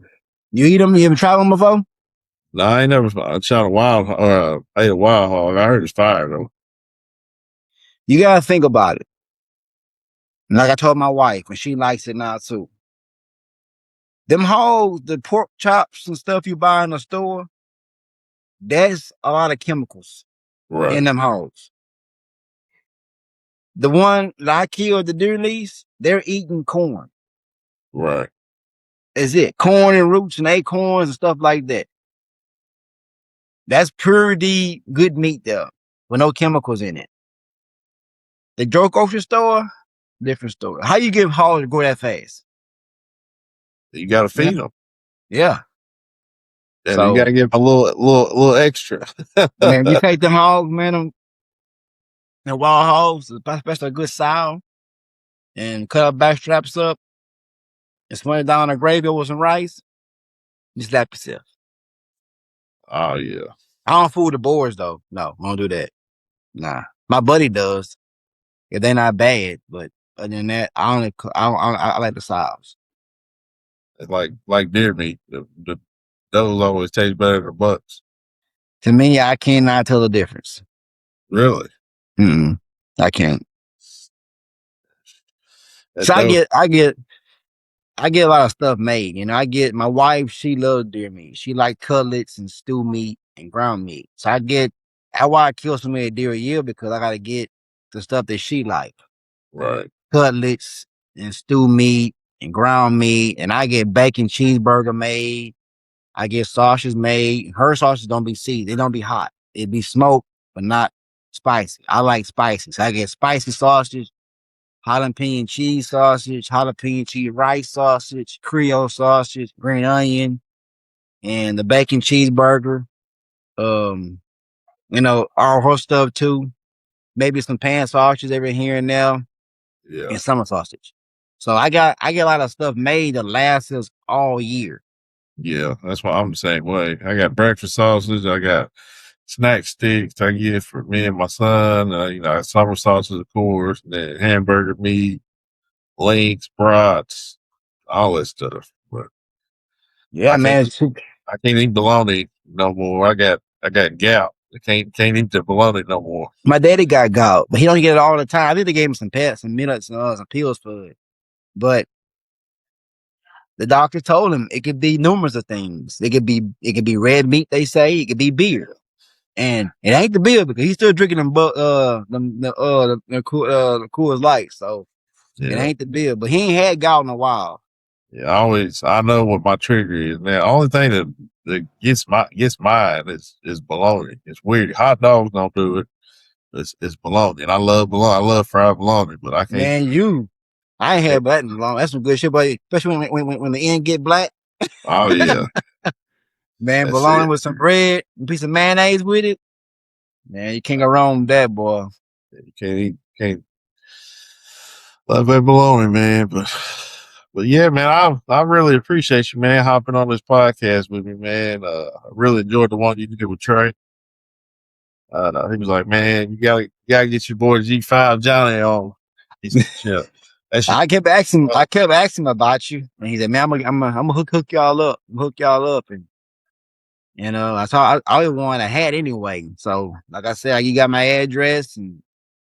You eat them? You ever tried them before? No, I ain't never shot a wild I ate a wild hog. I heard it's fire though. You gotta think about it. And like I told my wife, and she likes it now too. Them hogs, the pork chops and stuff you buy in the store, there's a lot of chemicals in them hogs. The one that I killed, the deer lease, they're eating corn. Right. Is it corn and roots and acorns and stuff like that? That's pure D good meat there with no chemicals in it. The Joe grocery store, different story. How you give hogs to grow that fast? You got to feed them. Yeah. And so, you got to give them a little extra. Man, you take them hogs, man, the wild hogs, especially a good sow, and cut our back straps up and swing it down the gravy with some rice. You slap yourself. Oh yeah. I don't fool the boars though. No, I don't do that. Nah, my buddy does. If they're not bad, but other than that, I like the sows. It's like deer meat. Those always taste better than bucks. To me, I cannot tell the difference. Really? I can't. So I get a lot of stuff made. You know, I get my wife, she loves deer meat. She like cutlets and stew meat and ground meat. So that's why I kill so many deer a year, because I gotta get the stuff that she like. Right. Cutlets and stew meat and ground meat. And I get bacon cheeseburger made. I get sausages made. Her sausages don't be seasoned. They don't be hot. It be smoked, but not spicy. I like spicy. So I get spicy sausage, jalapeno cheese sausage, jalapeno cheese rice sausage, Creole sausage, green onion, and the bacon cheeseburger. All her stuff too. Maybe some pan sausages every here and there. Yeah. And summer sausage. So I get a lot of stuff made that lasts us all year. Yeah, that's why I'm the same way. I got breakfast sausage. I got snack sticks I get for me and my son. Summer sausage, of course, and then hamburger meat, links, brats, all that stuff. But yeah, man, I can't eat bologna no more. I got gout. I can't eat the bologna no more. My daddy got gout, but he don't get it all the time. I think they gave him some pets, some minutes, some pills for it. But the doctor told him it could be numerous of things. It could be red meat, they say. It could be beer. And it ain't the beer, because he's still drinking the Coors Light. So it ain't the beer. But he ain't had gout in a while. Yeah, I know what my trigger is. Now, the only thing that gets mine is bologna. It's weird. Hot dogs don't do it. It's bologna, and I love bologna. I love fried bologna, but I can't. Man, I ain't had that in long. That's some good shit, but especially when the end get black. Oh yeah, man, bologna with some bread, a piece of mayonnaise with it. Man, you can't go wrong with that, boy. You can't love that bologna, man. But yeah, man, I really appreciate you, man, hopping on this podcast with me, man. I really enjoyed the one you did with Trey. He was like, man, you gotta get your boy G5 Johnny on. He said, yeah. I kept asking him about you, and he said, man, I'm gonna hook y'all up, and that's all I always wanted a hat anyway. So, like I said, you got my address, and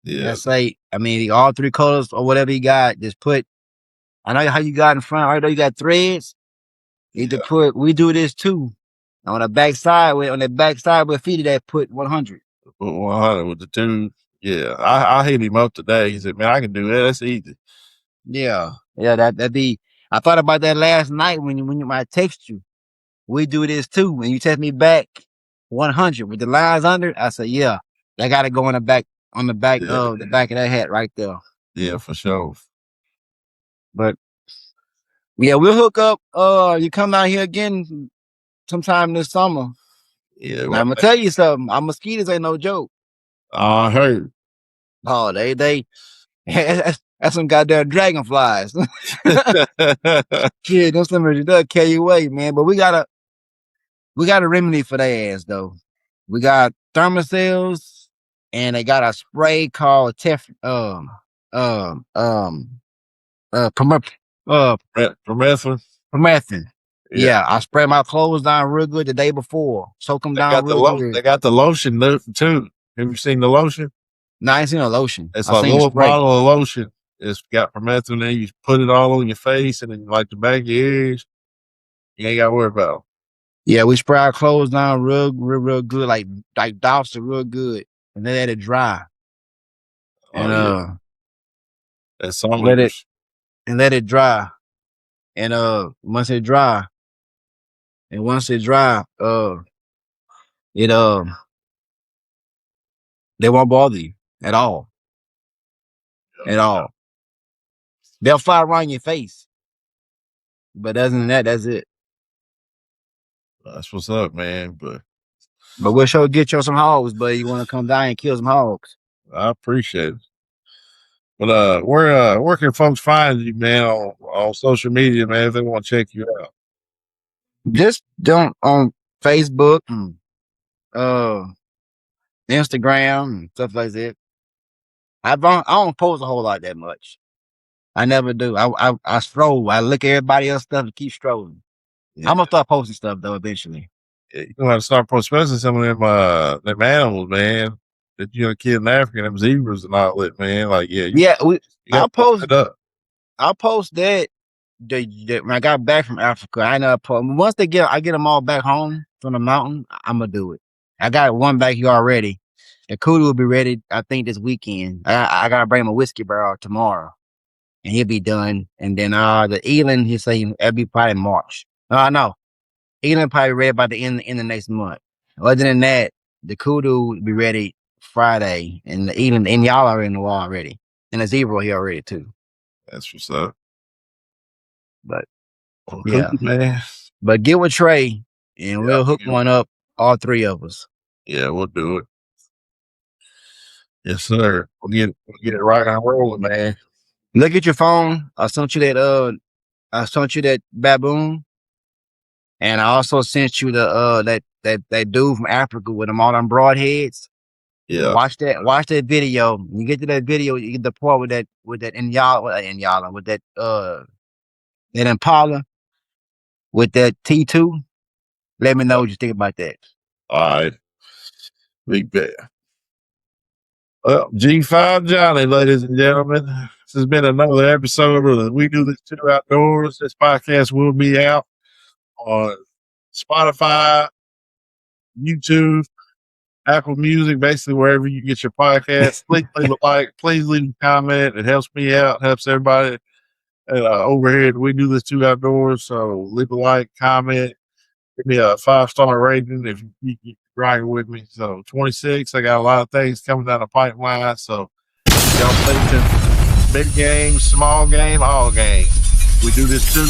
let's say, all 3 colors or whatever you got, just put. I know how you got in front. I know you got threads. You need to put, we do this too. On the back side, with feet that put 100. Put 100 with the 2. Yeah, I hit him up today. He said, man, I can do that. That's easy. Yeah, that'd be. I thought about that last night when I text you. We do this too. When you text me back 100 with the lines under, I said, yeah, that got to go on the back of the back of that hat right there. Yeah, for sure. But Yeah, we'll hook up. You come out here again sometime this summer. Yeah, Now, I'm gonna tell you something. Our mosquitoes ain't no joke. I heard. Oh, they that's some goddamn dragonflies. Shit, those numbers they'll carry you away, man. But we got a remedy for their ass though. We got thermocells, and they got a spray called um um Permethrin. permethrin. Yeah. Yeah, I spray my clothes down real good the day before. Soak them down real good. They got the lotion too. Have you seen the lotion? No, I ain't seen no lotion. It's I like a seen little spray. bottle of lotion. It's got permethrin in it. You put it all on your face and then like the back of your ears. You ain't got to worry about it. Yeah, we spray our clothes down real good, like douse it real good, and then let it dry. And that's some let it dry. And once it dry, it they won't bother you at all. At all. They'll fly around your face. But other than that, that's it. That's what's up, man. But we'll sure get you some hogs, but you want to come down and kill some hogs. I appreciate it. But where can folks find you, man, on social media, man, if they want to check you out? Just don't on Facebook and Instagram and stuff like that. I don't post a whole lot that much. I never do. I stroll. I look at everybody else stuff and keep strolling. Yeah. I'm gonna start posting stuff though eventually. You know how to start posting, especially some of them animals, man. That kid in Africa, them zebras and all that, man. Like, I'll post that. When I got back from Africa, I know once I get them all back home from the mountain, I'm gonna do it. I got one back here already. The kudu will be ready, I think, this weekend. I gotta bring him a whiskey barrel tomorrow, and he'll be done. And then the eland, he'll say it'll be probably March. No, eland probably ready by the end of next month. Other than that, the kudu will be ready Friday, and the eland and y'all are in the wall already, and the zebra here already too. That's what's up. But yeah, man. But get with Trey, and we'll hook one up, all three of us. Yeah, we'll do it. Yes, sir. We'll get it right on rolling, man. Look at your phone. I sent you that baboon, and I also sent you the that dude from Africa with them all them broadheads. Yeah. Watch that video. You get to that video, you get the part with that Inyala, with that Impala, with that T2. Let me know what you think about that. All right. Big bet. Well, G5 Johnny, ladies and gentlemen. This has been another episode of the We Do This Too Outdoors. This podcast will be out on Spotify, YouTube, Apple Music, basically wherever you get your podcast. Please leave a like. Please leave a comment. It helps me out. Helps everybody over here. We Do This Too Outdoors. So leave a like, comment. Give me a 5-star rating if you keep riding with me. So 26, I got a lot of things coming down the pipeline. So y'all stay tuned. Big game, small game, all game. We do this too.